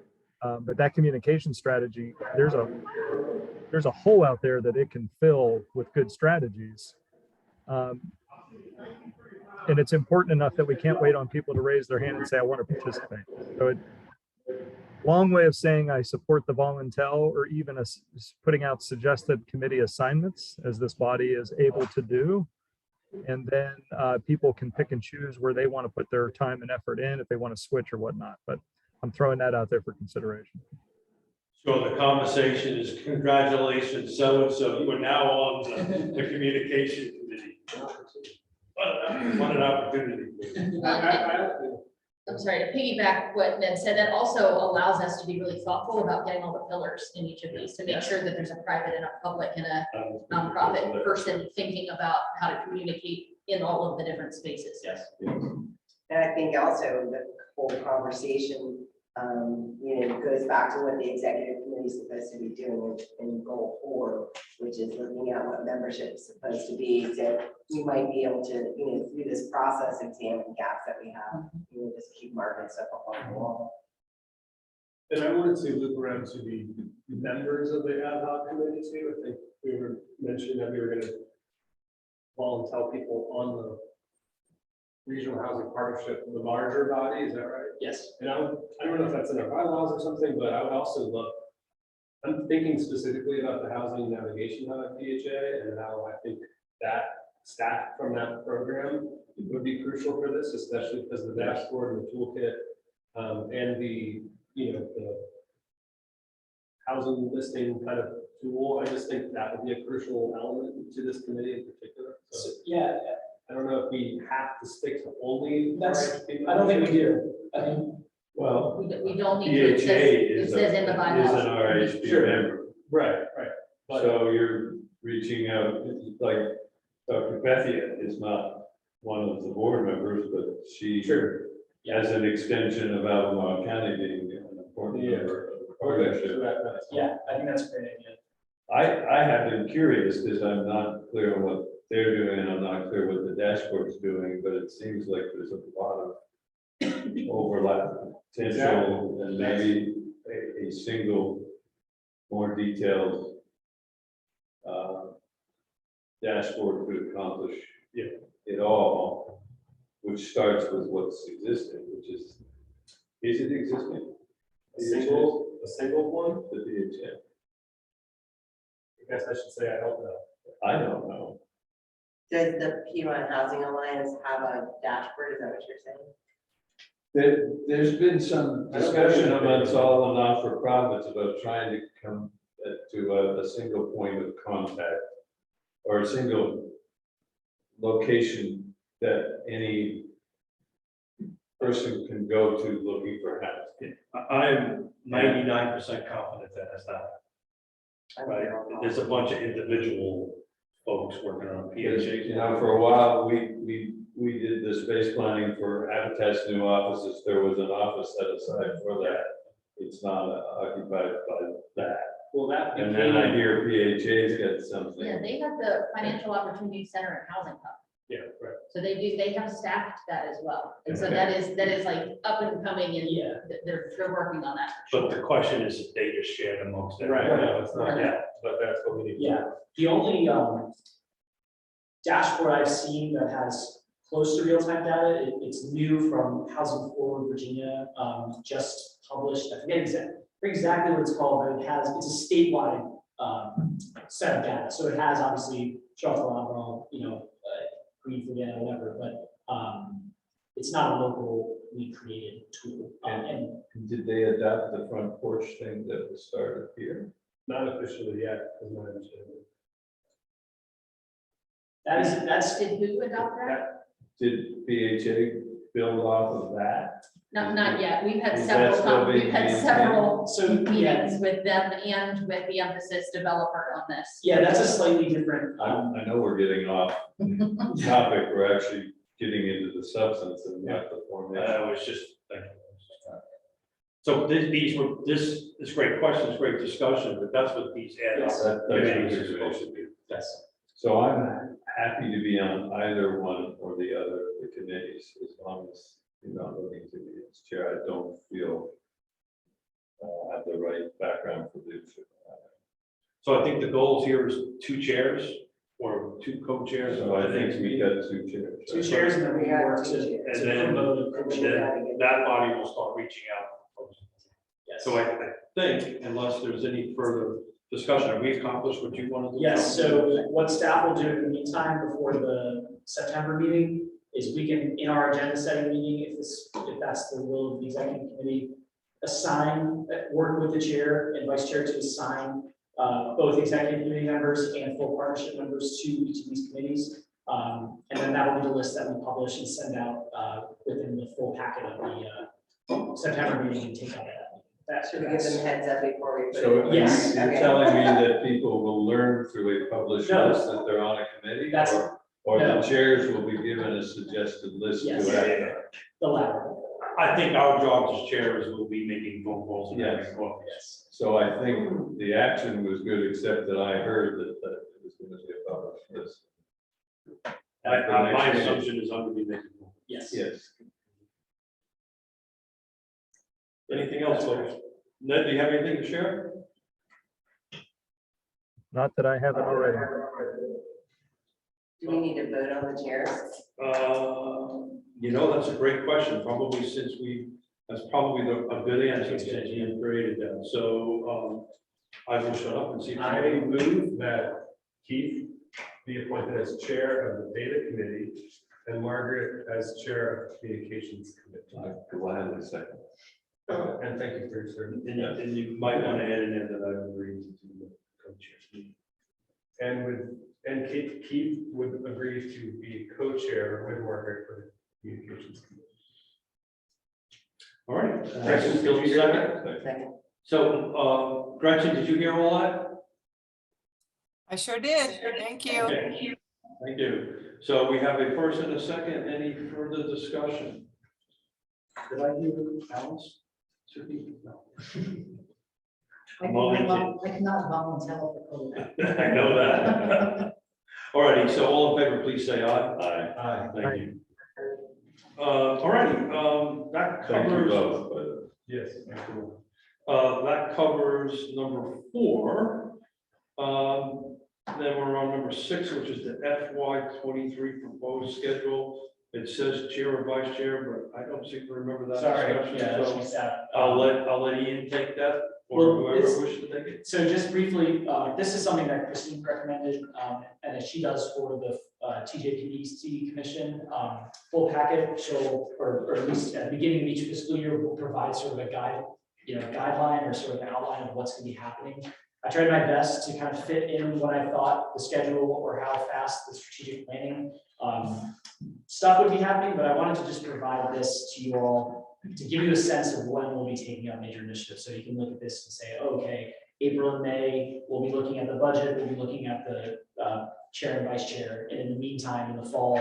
But that communication strategy, there's a hole out there that it can fill with good strategies. And it's important enough that we can't wait on people to raise their hand and say, I want to participate. So long way of saying I support the volunteer, or even putting out suggested committee assignments as this body is able to do. And then people can pick and choose where they want to put their time and effort in, if they want to switch or whatnot. But I'm throwing that out there for consideration. So the conversation is congratulations, so-and-so, you are now on the communication committee. What an opportunity. I'm sorry, to piggyback what Ned said, that also allows us to be really thoughtful about getting all the pillars in each of these, to make sure that there's a private and a public and a nonprofit person thinking about how to communicate in all of the different spaces. Yes. And I think also the whole conversation, goes back to what the executive committee is supposed to be doing in goal 4, which is looking at what membership is supposed to be. So we might be able to, through this process, examine gaps that we have, just keep marking stuff up on the wall. And I wanted to loop around to the members of the ad hoc committee too. I think we were mentioning that we were gonna call and tell people on the Regional Housing Partnership, the larger body, is that right? Yes. And I don't know if that's in our bylaws or something, but I would also love, I'm thinking specifically about the Housing Navigation Hub at PHA and how I think that staff from that program would be crucial for this, especially because the dashboard and the toolkit and the housing listing kind of tool. I just think that would be a crucial element to this committee in particular. So Yeah, I don't know if we have to stick to only. I don't think we do. I think, Well, We don't need to, PHA it says in the bylaws. Is an RHP Sure. member. Right. But So you're reaching out, like Dr. Bethia is not one of the board members, but she Sure. as an extension of Albemarle County being an important member of the partnership. yeah, I think that's a great idea. I have been curious because I'm not clear on what they're doing and I'm not clear what the dashboard's doing, but it seems like there's a lot of overlap potential and maybe a single more detailed dashboard could accomplish it all, which starts with what's existing, which is it existing? A single one? The PHA. I guess I should say I don't know. I don't know. Does the Piedmont Housing Alliance have a dashboard? Is that what you're saying? There's been some discussion amongst all the not-for-profits about trying to come to a single point of contact or a single location that any person can go to looking for housing. I'm 99% confident that has not. Right, there's a bunch of individual folks working on Because, PHA. for a while, we did the space planning for Habitat's new offices. There was an office set aside for that. It's not occupied by that. Well, that And then I became, hear PHA's got something. Yeah, they have the Financial Opportunity Center and Housing Hub. yeah, right. So they have staffed that as well. And so Okay. that is like up and coming and Yeah. they're working on that. But the question is if data shared amongst them. Right, no, it's not Right. yet, but that's what we need. Yeah, the only dashboard I've seen that has close to real-time data, it's new from Housing Forward Virginia, just published, I forget exactly what it's called, but it's a statewide set of data. So it has obviously Charlotte, Greenfield, yeah, whatever, but it's not a locally created tool. And Did they adopt the front porch thing that was started here? Not officially yet, as my understanding. that's Did who adopt that? Did PHA build off of that? Not yet. We've had Is that several, still being we've had maintained? several So, yeah, meetings with them and with the emphasis developer on this. yeah, that's a slightly different, I know we're getting off topic, we're actually getting into the substance and not the formation. I was just thinking. So this is great questions, great discussion, but that's what these add up. Yes. That's committees what are it supposed should to be. yes. So I'm happy to be on either one or the other of the committees, as long as you're not looking to be its chair. I don't feel I have the right background for leadership. So I think the goals here is 2 chairs or 2 co-chairs. So I think we got 2 chairs. Two chairs and then we work to. And then- promote a And co-chair. then that body will start reaching out. Yes. So I think, unless there's any further discussion, have we accomplished what you wanted to do? Yes, so what staff will do in the meantime before the September meeting is we can, in our agenda setting meeting, if that's the will of the executive committee, work with the chair and vice chair to assign both executive committee members and full partnership members to each of these committees. And then that will be the list that we publish and send out within the full packet of the September meeting and take out that. Should we give them heads up before we? put So it in? Yes. you're Okay. telling me that people will learn through a published No. list that they're on a committee? That's- Or no. the chairs will be given a suggested list to Yes. act on? The latter. I think our jobs as chairs will be making phone calls and Yes. having calls. Yes. So I think the action was good, except that I heard that it was going to be a published list. My assumption is I'm gonna be making phone calls. Yes. Yes. Anything else, folks? Ned, do you have anything to share? Not that I haven't already. Do we need to vote on the chairs? That's a great question, probably that's probably a good answer since you created that. So, I will shut up and see. If I move that Keith be appointed as chair of the data committee and Margaret as chair of communications committee. I gladly second. And thank you for your service. And you might want to add in there that I agreed to do the co-chairs. And Keith would agree to be co-chair with Margaret for the communications committee. All right. Gretchen, did you hear Second. Second. So, Gretchen, did you hear all that? I sure did. Thank you. Okay. Thank you. So we have a first and a second. Any further discussion? Did I hear Alice? Should be, no. I cannot volunteer for COVID. I know that. All righty, so all in favor, please say aye. Aye. Aye. Thank you. All righty, that Thank you covers. both, but Yes. That covers number 4. Then we're on number 6, which is the FY 23 proposed schedule. It says chair or vice chair, but I don't seem to remember that Sorry, discussion. yeah, So that's staff. I'll let Ian take that, or Well, whoever it's- wishes to take it. So just briefly, this is something that Christine recommended, and as she does for the TJPDC commission, full packet, or at least at the beginning of each fiscal year, will provide sort of a guideline or sort of an outline of what's gonna be happening. I tried my best to kind of fit in what I thought the schedule or how fast the strategic planning stuff would be happening, but I wanted to just provide this to you all to give you a sense of when we'll be taking up major initiatives. So you can look at this and say, oh, okay, April and May, we'll be looking at the budget, we'll be looking at the chair and vice chair. And in the meantime, in the fall,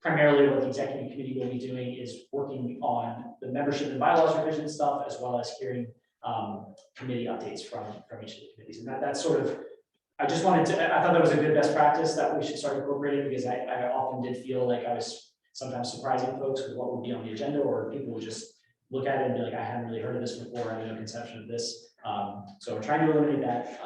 primarily what the executive committee will be doing is working on the membership and bylaws revision stuff, as well as hearing committee updates from each of the committees. And that's sort of, I thought that was a good best practice that we should start incorporating, because I often did feel like I was sometimes surprising folks with what would be on the agenda, or people would just look at it and be like, I hadn't really heard of this before, I had no conception of this. So we're trying to eliminate that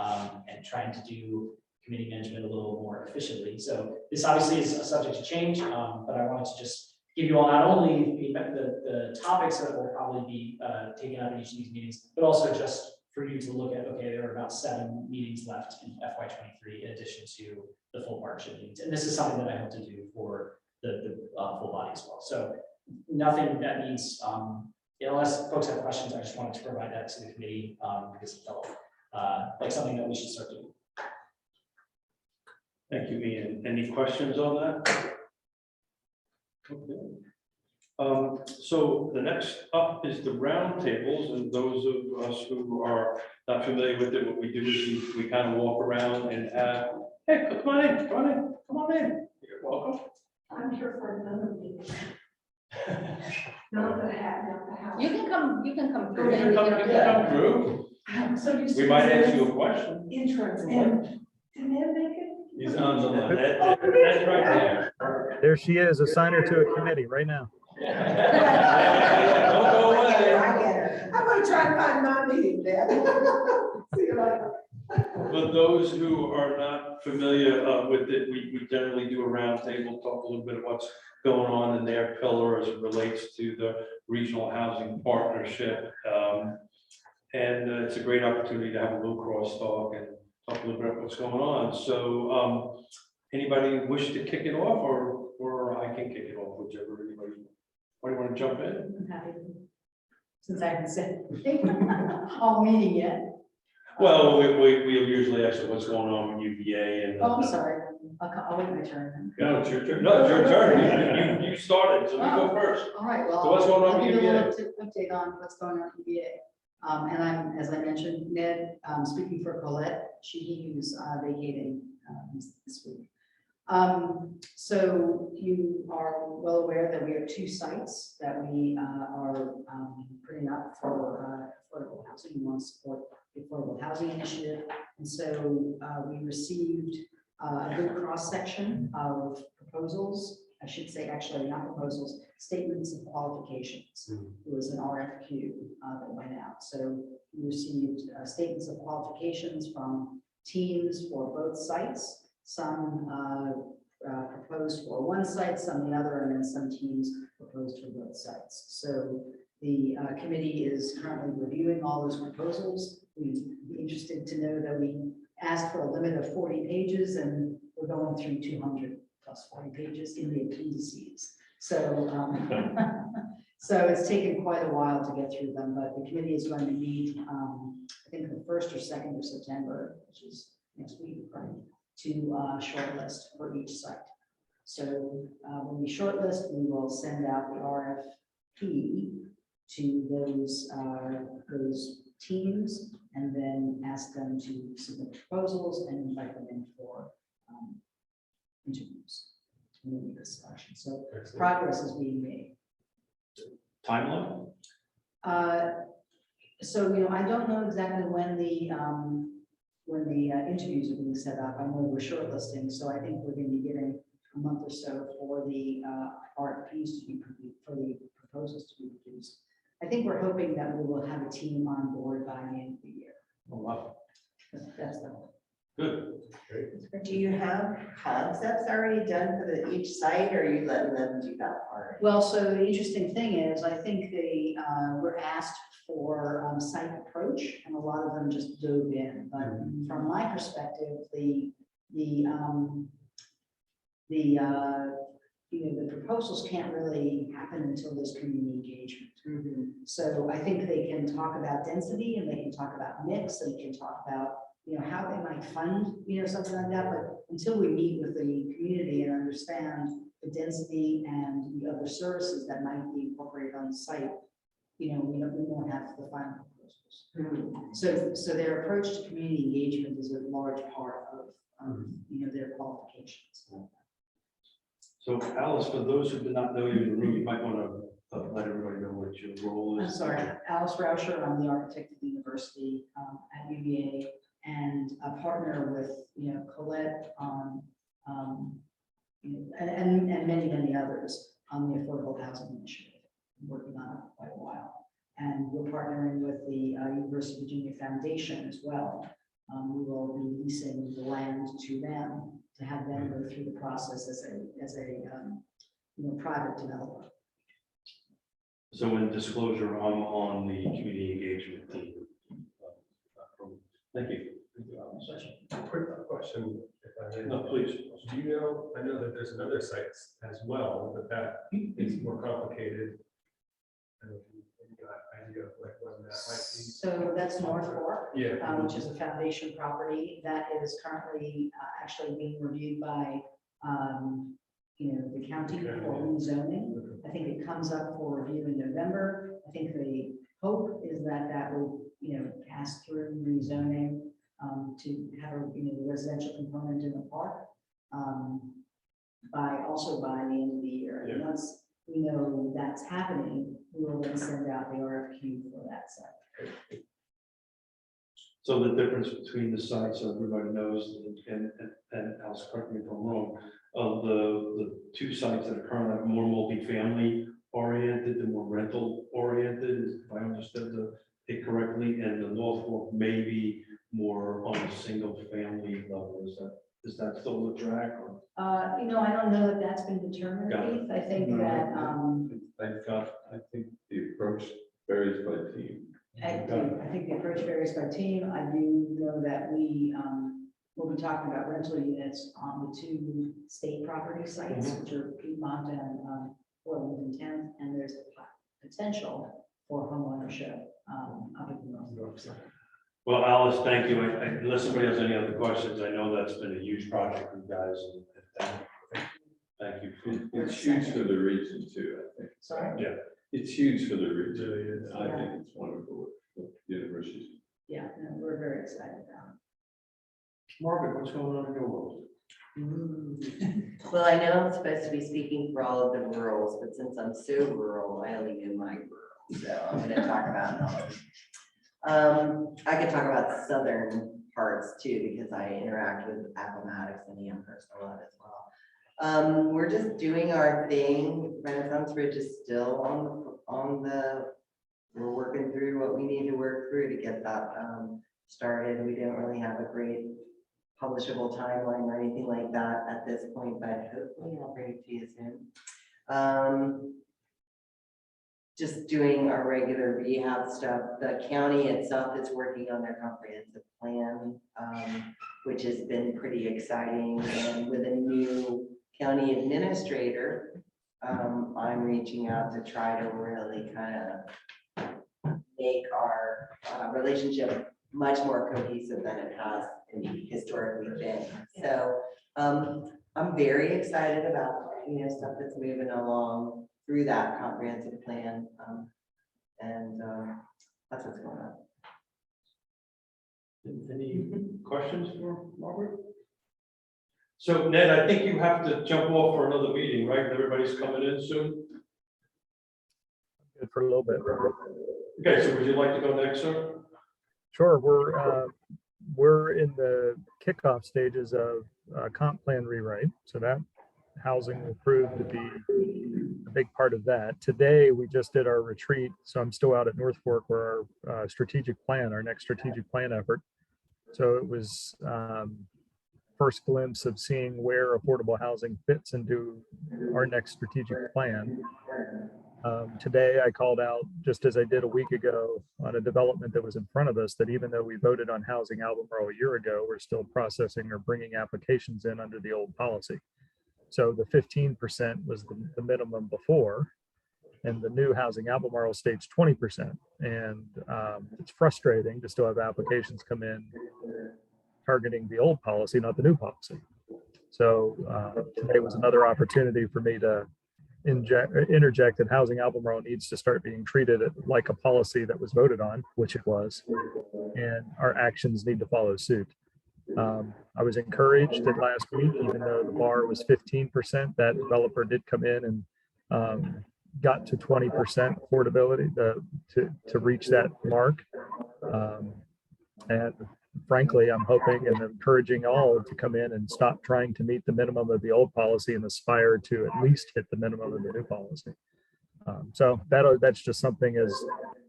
and trying to do committee management a little more efficiently. So this obviously is a subject to change, but I wanted to just give you all not only the topics that will probably be taken up in each of these meetings, but also just for you to look at, okay, there are about 7 meetings left in FY 23 in addition to the full partnership meetings. And this is something that I hope to do for the full body as well. So nothing that needs, unless folks have questions, I just wanted to provide that to the committee because it felt like something that we should start doing. Thank you, Ian. Any questions on that? Okay. So the next up is the roundtables, and those of us who are not familiar with it, what we do is we kind of walk around and, hey, come on in, come on in, come on in. You're welcome. I'm here for another meeting. Not the hat, not the house. You can come through. You can come through. I'm so used to. We might ask you a question. Insurance, and did Ned make it? He's on the line. That's right there. There she is, assign her to a committee right now. Don't go away. I'm gonna try to find my meeting there. See you later. For those who are not familiar with it, we generally do a roundtable, talk a little bit of what's going on in their pillar as it relates to the regional housing partnership. And it's a great opportunity to have a little crosstalk and talk a little bit about what's going on. So anybody wish to kick it off, or I can kick it off, whichever anybody. Why do you want to jump in? I'm happy to, since I haven't said all meeting yet. Well, we usually ask what's going on with UVA and. Oh, I'm sorry. I'll wait my turn. No, it's your turn. No, it's your turn. You started, so you go first. All right, well. So what's going on I'll with give you a UVA? little update on what's going on with UVA. And I'm, as I mentioned, Ned, speaking for Colette, who's vacating this week. So you are well aware that we have 2 sites that we are putting up for affordable housing. We want to support the affordable housing initiative. And so we received a good cross-section of proposals. I should say, actually, not proposals, statements of qualifications. It was an RFQ that went out. So we received statements of qualifications from teams for both sites. Some proposed for one site, some the other, and then some teams proposed for both sites. So the committee is currently reviewing all those proposals. We'd be interested to know that we asked for a limit of 40 pages, and we're going through 200 plus 40 pages in the appendices. So, so it's taken quite a while to get through them, but the committee is going to meet, I think the 1st or 2nd of September, which is next week, right, to shortlist for each site. So when we shortlist, we will send out the RFP to those teams, and then ask them to submit proposals and invite them in for interviews and then the selection. So progress is being made. Timeline? So, I don't know exactly when the interviews are being set up. I know we're shortlisting, so I think we're going to be getting a month or so for the RFPs to be produced, for the proposals to be produced. I think we're hoping that we will have a team on board by the end of the year. Oh, wow. That's the hope. Good. Do you have concepts already done for each site, or are you letting them do that part? Well, so the interesting thing is, I think they were asked for site approach, and a lot of them just dove in. But from my perspective, the proposals can't really happen until there's community engagement. So I think they can talk about density, and they can talk about mix, and they can talk about how they might fund something like that. But until we meet with the community and understand the density and the other services that might be incorporated on the site, we won't have the final proposals. So their approach to community engagement is a large part of their qualifications. So Alice, for those who do not know you in the room, you might want to let everybody know what your role I'm is. sorry, Alice Rauscher, I'm the architect at the university at UVA, and a partner with Colette on and many others on the affordable housing initiative. I'm working on it quite a while, and we're partnering with the University of Virginia Foundation as well. We will be leasing the land to them to have them go through the process as a private developer. So in disclosure, I'm on the community engagement team. Thank you. Quick question, if I may. No, please. Do you know, I know that there's another sites as well, but that is more complicated. I don't know if you got an idea of like when that might be. So that's North Fork, Yeah. which is a foundation property that is currently actually being reviewed by the county for rezoning. I think it comes up for review in November. I think the hope is that that will, pass through rezoning to have a, the residential component in the park by the end of the year. And once we know that's happening, we will then send out the RFQ for that site. So the difference between the sites, so everybody knows, and Alice, correct me if I'm wrong, of the two sites that are currently more multifamily oriented and more rental oriented, if I understood it correctly, and the North Fork may be more on a single family level. Is that still the track or? I don't know that that's been determined, Got it. Keith. I think that, I think the approach varies by team. I think the approach varies by team. I do know that we will be talking about rental units on the two state property sites, which are Piedmont and Portland and 10th, and there's the potential for homeownership up in the North Fork. Well, Alice, thank you. Unless somebody has any other questions, I know that's been a huge project for you guys. And thank you. It's huge for the region too, I think. Sorry? Yeah. It's huge for the region. I think it's wonderful with universities. Yeah, no, we're very excited about Margaret, what's going on in your world? Well, I know I'm supposed to be speaking for all of the rurals, but since I'm so rural, I only know my rural, so I'm gonna talk about them. I could talk about southern parts too, because I interact with Appomattox and Amherst a lot as well. We're just doing our thing. Renaissance Ridge is still we're working through what we need to work through to get that started. We don't really have a great publishable timeline or anything like that at this point, but hopefully I'll bring it to you soon. Just doing our regular rehab stuff. The county itself is working on their comprehensive plan, which has been pretty exciting. And with a new county administrator, I'm reaching out to try to really kind of make our relationship much more cohesive than it has historically been. So I'm very excited about stuff that's moving along through that comprehensive plan, and that's what's going on. Any questions for Margaret? So Ned, I think you have to jump off for another meeting, right? Everybody's coming in soon. Good for a little bit. Okay, so would you like to go next, sir? Sure, we're in the kickoff stages of comp plan rewrite, so that housing will prove to be a big part of that. Today, we just did our retreat, so I'm still out at North Fork where our our next strategic plan effort. So it was first glimpse of seeing where affordable housing fits into our next strategic plan. Today, I called out, just as I did a week ago, on a development that was in front of us, that even though we voted on housing Albemarle a year ago, we're still processing or bringing applications in under the old policy. So the 15% was the minimum before, and the new housing Albemarle states 20%. And it's frustrating to still have applications come in targeting the old policy, not the new policy. So today was another opportunity for me to interject that housing Albemarle needs to start being treated like a policy that was voted on, which it was, and our actions need to follow suit. I was encouraged that last week, even though the bar was 15%, that developer did come in and got to 20% affordability to reach that mark. And frankly, I'm hoping and encouraging all to come in and stop trying to meet the minimum of the old policy and aspire to at least hit the minimum of the new policy. So that's just something as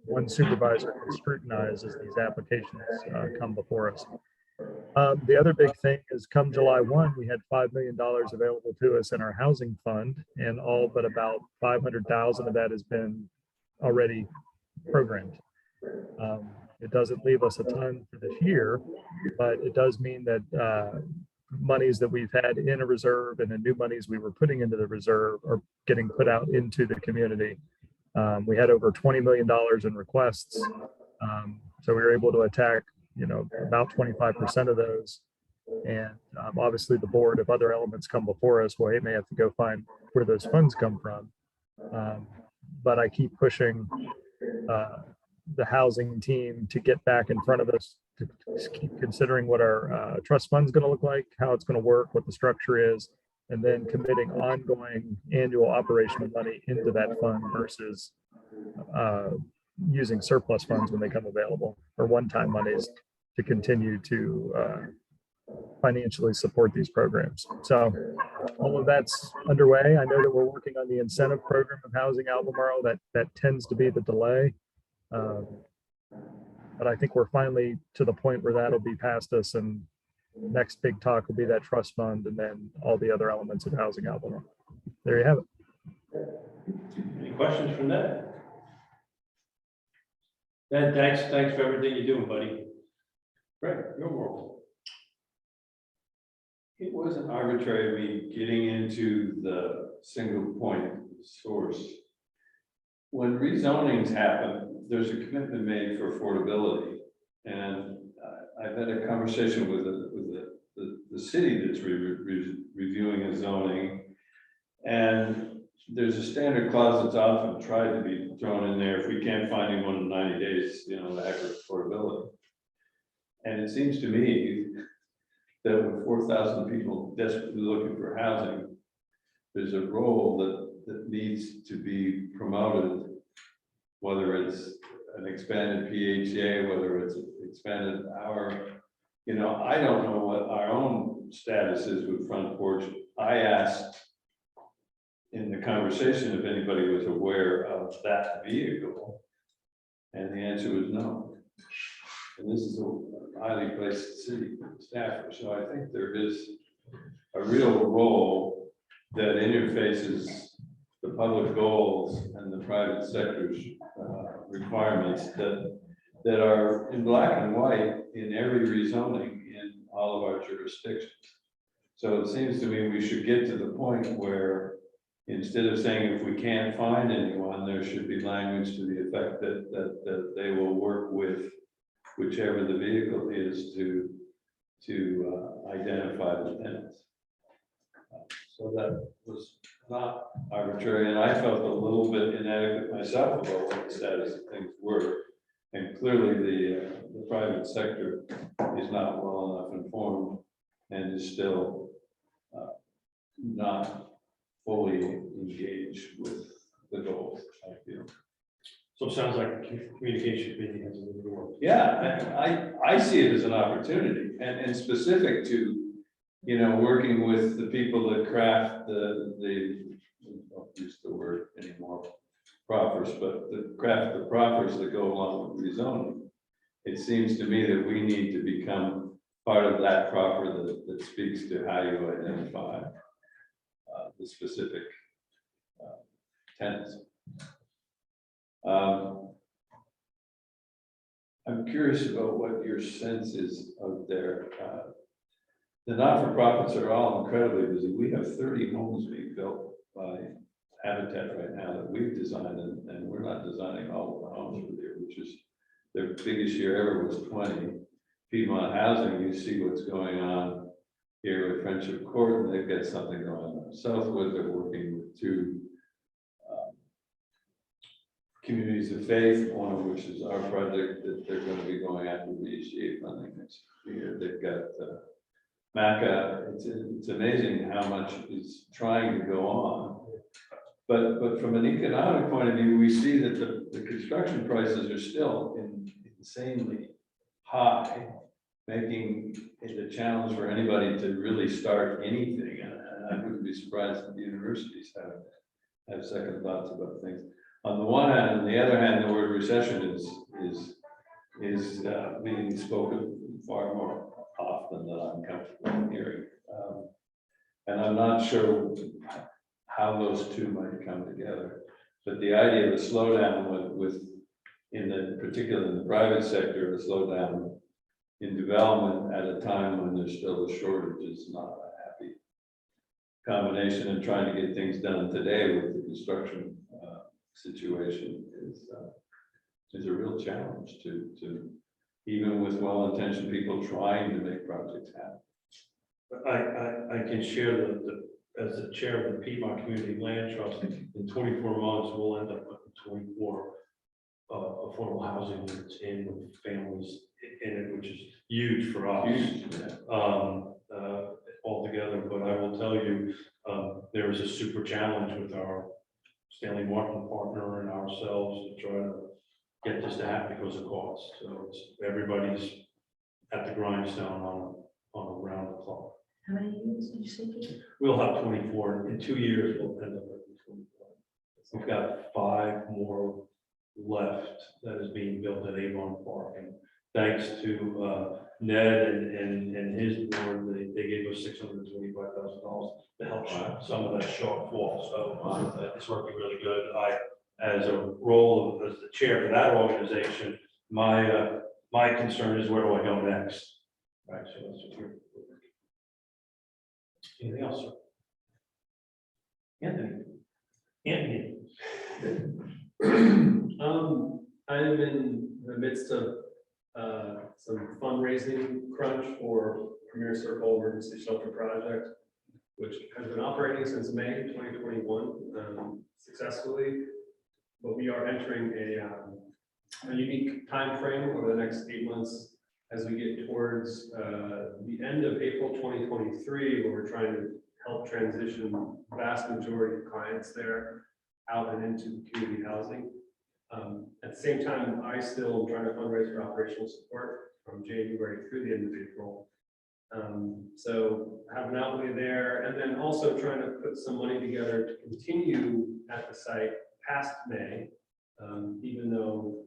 one supervisor can scrutinize as these applications come before us. The other big thing is come July 1, we had $5 million available to us in our housing fund, and all but about 500,000 of that has been already programmed. It doesn't leave us a ton for this year, but it does mean that monies that we've had in a reserve and the new monies we were putting into the reserve are getting put out into the community. We had over $20 million in requests, so we were able to attack about 25% of those And obviously the board, if other elements come before us, well, it may have to go find where those funds come from. But I keep pushing the housing team to get back in front of us, to keep considering what our trust fund's going to look like, how it's going to work, what the structure is, and then committing ongoing annual operational money into that fund versus using surplus funds when they come available, or one-time monies to continue to financially support these programs. So all of that's underway. I know that we're working on the incentive program of Housing Albemarle. That tends to be the delay. But I think we're finally to the point where that'll be past us, and next big talk will be that trust fund and then all the other elements of Housing Albemarle. There you have it. Any questions from Ned? Ned, thanks for everything you're doing, buddy. Greg, your world. It wasn't arbitrary me getting into the single point source. When rezonings happen, there's a commitment made for affordability. And I've had a conversation with the city that's reviewing a zoning. And there's a standard clause that's often tried to be thrown in there. If we can't find anyone in 90 days, you know, the heck with affordability. And it seems to me that with 4,000 people desperately looking for housing, there's a role that needs to be promoted, whether it's an expanded PHA, whether it's expanded hour. You know, I don't know what our own status is with front porch. I asked in the conversation if anybody was aware of that vehicle, and the answer was no. And this is a highly placed city staffer, so I think there is a real role that interfaces the public goals and the private sector's requirements that are in black and white in every rezoning in all of our jurisdictions. So it seems to me we should get to the point where instead of saying if we can't find anyone, there should be language to the effect that they will work with whichever the vehicle is to identify the tenants. So that was not arbitrary, and I felt a little bit inadequate myself about what the status of things were. And clearly the private sector is not well enough informed and is still not fully engaged with the goals, I feel. So it sounds like communication committee has a little bit of work. Yeah, I see it as an opportunity, and specific to, you know, working with the people that craft the I don't use the word anymore, proffers, but the craft the proffers that go along with rezoning. It seems to me that we need to become part of that proffer that speaks to how you identify the specific tenants. I'm curious about what your sense is of their, the not-for-profits are all incredibly busy. We have 30 homes being built by Habitat right now that we've designed, and we're not designing all of the homes for there, which is their biggest year ever was 20. Piedmont Housing, you see what's going on here with Friendship Court, and they've got something going on Southwood. They're working with two communities of faith, one of which is our project that they're going to be going after VHA funding next year. They've got MACA. It's amazing how much is trying to go on. But from an economic point of view, we see that the construction prices are still insanely high, making it a challenge for anybody to really start anything. And I wouldn't be surprised if the universities have second thoughts about things. On the one hand, on the other hand, the word recession is being spoken far more often than I'm comfortable in hearing. And I'm not sure how those two might come together. But the idea of a slowdown with particularly in the private sector, a slowdown in development at a time when there's still a shortage is not a happy combination, and trying to get things done today with the construction situation is a real challenge to even with well-intentioned people trying to make projects happen. I can share as the chair of the Piedmont Community Land Trust, in 24 months, we'll end up with 24 affordable housing units in with families in it, which is huge for us. Altogether, but I will tell you, there is a super challenge with our Stanley Martin partner and ourselves to try to get this to happen because of cost. So it's, everybody's at the grindstone on around the clock. How many units did you say, Pete? We'll have 24 in 2 years. We'll end up with 24. We've got 5 more left that is being built at Avon Park, and thanks to Ned and his board, they gave us $625,000 to help some of that shortfall. So it's working really good. As a role as the chair for that organization, my concern is where do I go next? Right. So that's what we're. Anything else, sir? Anthony. I'm in the midst of some fundraising crunch for Premier Circle Emergency Shelter Project, which has been operating since May 2021 successfully. But we are entering a unique time frame over the next 8 months as we get towards the end of April 2023, where we're trying to help transition the vast majority of clients there out and into community housing. At the same time, I still am trying to fundraise for operational support from January through the end of April. So I have an outlay there, and then also trying to put some money together to continue at the site past May, even though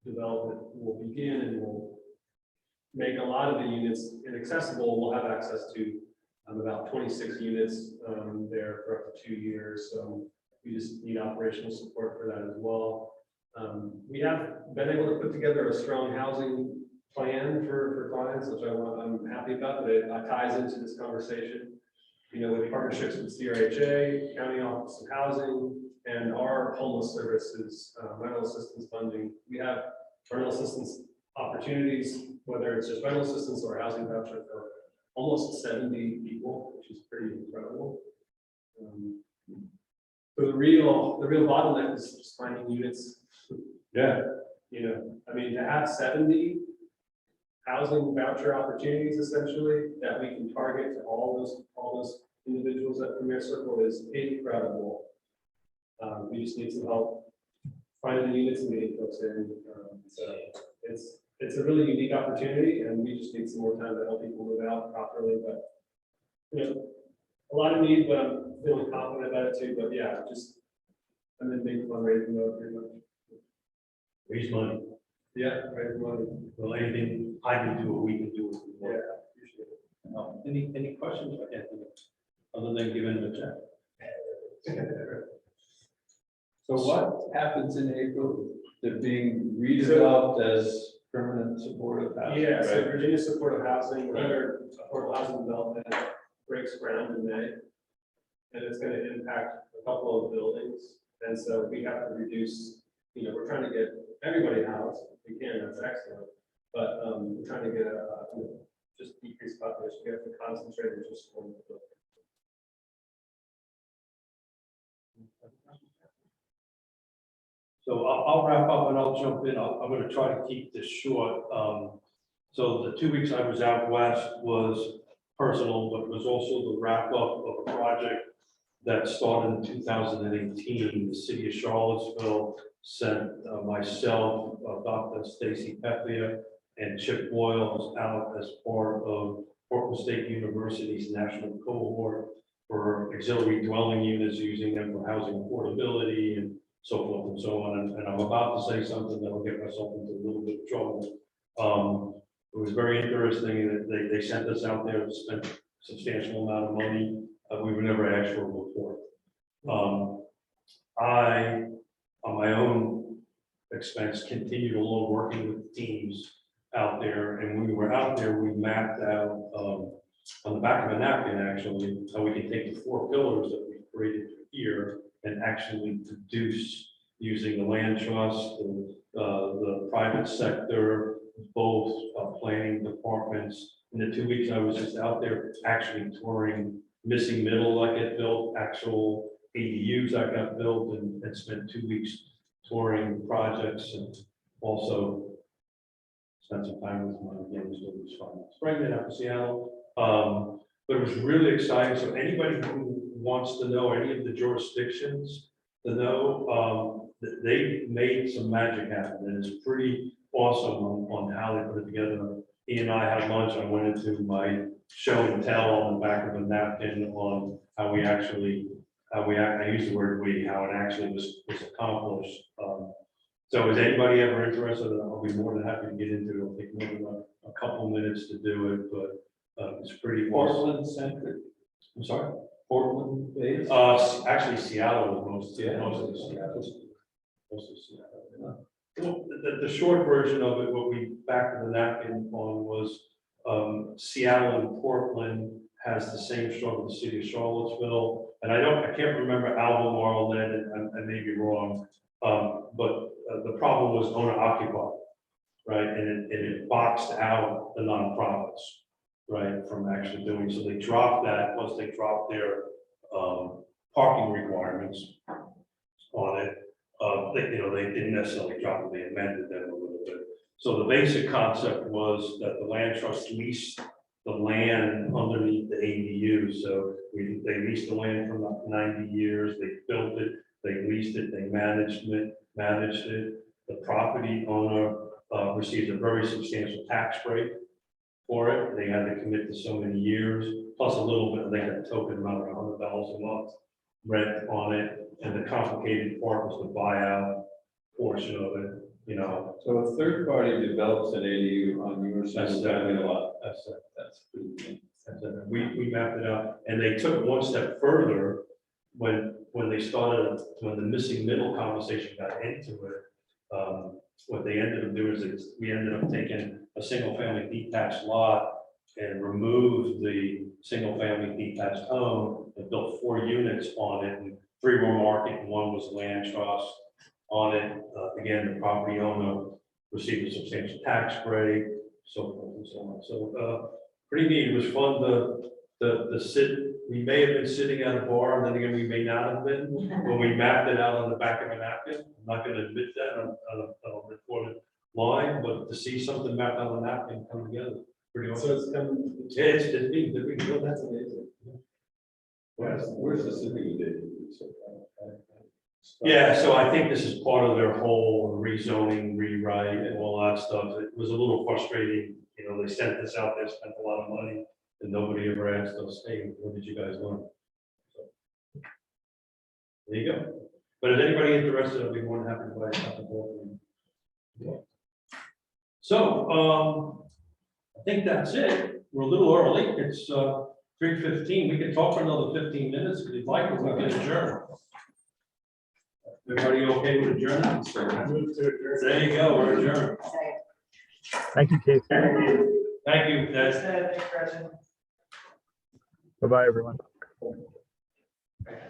development will begin and will make a lot of the units inaccessible. We'll have access to about 26 units there for up to 2 years. So we just need operational support for that as well. We have been able to put together a strong housing plan for clients, which I'm happy about, but it ties into this conversation. You know, with partnerships with CRHA, County Office of Housing, and our homeless services, rental assistance funding. We have rental assistance opportunities, whether it's just rental assistance or a housing voucher for almost 70 people, which is pretty incredible. So the real bottleneck is just finding units. Yeah. You know, I mean, to have 70 housing voucher opportunities essentially that we can target to all those individuals at Premier Circle is incredible. We just need some help finding the units and getting folks in. So it's a really unique opportunity, and we just need some more time to help people move out properly. But you know, a lot of need, but I'm feeling confident about it too. But yeah, I'm in big fundraising mode pretty much. Raise money. Yeah, raise money. Well, anything I can do, or we can do. Yeah, appreciate it. Any questions? I can't think of, other than giving them a check. So what happens in April? They're being redeveloped as permanent supportive housing? Yeah, so right? Virginia Supportive Housing, another affordable housing development breaks ground in May. And it's going to impact a couple of buildings. And so we have to reduce, you know, we're trying to get everybody housed. If we can, that's excellent. But we're trying to get just decrease population. We have to concentrate on just one building. So I'll wrap up and I'll jump in. I'm going to try to keep this short. So the 2 weeks I was out west was personal, but it was also the wrap up of a project that started in 2018. The city of Charlottesville sent myself, Dr. Stacy Pepia, and Chip Boyle out as part of Portland State University's national cohort for auxiliary dwelling units, using them for housing affordability and so forth and so on. And I'm about to say something that will get myself into a little bit of trouble. It was very interesting that they sent us out there to spend a substantial amount of money. We were never asked for a report. I, on my own expense, continued along working with teams out there. And when we were out there, we mapped out on the back of a napkin, actually, how we can take the 4 pillars that we created here and actually produce using the land trust, the private sector, both planning departments, in the 2 weeks I was just out there actually touring missing middle that get built, actual ADUs that got built, and spent 2 weeks touring projects, and also spent some time with my games, so it was fun. Spring it up in Seattle, but it was really exciting. So anybody who wants to know any of the jurisdictions to know, they made some magic happen, and it's pretty awesome on how they put it together. He and I had lunch. I went into my show and tell on the back of a napkin on how we actually, I use the word we, how it actually was accomplished. So is anybody ever interested? I'll be more than happy to get into it. It'll take more than a couple minutes to do it, but it's pretty awesome. Portland centric, I'm sorry? Portland based. Actually Seattle was most of the Seattle. Most of Seattle, yeah. Well, the short version of it, what we back to the napkin on was Seattle and Portland has the same struggle the city of Charlottesville. And I can't remember Albemarle then, and I may be wrong, but the problem was owner occupied, right? And it boxed out the nonprofits, right, from actually doing, so they dropped that, plus they dropped their parking requirements on it. They didn't necessarily drop it, they amended them a little bit. So the basic concept was that the land trust leased the land underneath the ADU. So they leased the land for about 90 years, they built it, they leased it, they managed it. The property owner received a very substantial tax break for it. They had to commit to so many years, plus a little bit, they had a token amount of $100 a month rent on it. And the complicated part was the buyout portion of it, So a third party develops an ADU on your single family lot. That's it. That's pretty. We mapped it out, and they took one step further when the missing middle conversation got into it. What they ended up doing is we ended up taking a single family detached lot and removed the single family detached home and built 4 units on it, and 3 were market and 1 was land trust on it. Again, the property owner received a substantial tax break, so forth and so on. So pretty neat. It was fun to sit. We may have been sitting at a bar, and then again, we may not have been when we mapped it out on the back of a napkin. I'm not going to admit that on a recorded line, but to see something mapped on a napkin come together, pretty awesome. So it's coming. Yeah, it's being built. That's amazing. Where's the city? Yeah, so I think this is part of their whole rezoning, rewrite and all that stuff. It was a little frustrating, they sent this out there, spent a lot of money, and nobody ever asked us, hey, what did you guys learn? So, there you go. But if anybody interested, I'd be more than happy to buy a copy of it. So, I think that's it. We're a little early. It's 3:15. We can talk for another 15 minutes if you'd like, or we can adjourn. Everybody okay with adjournment? There you go, we're adjourned. Thank you, Keith. Thank you, guys. Thanks, Gretchen. Bye-bye, everyone.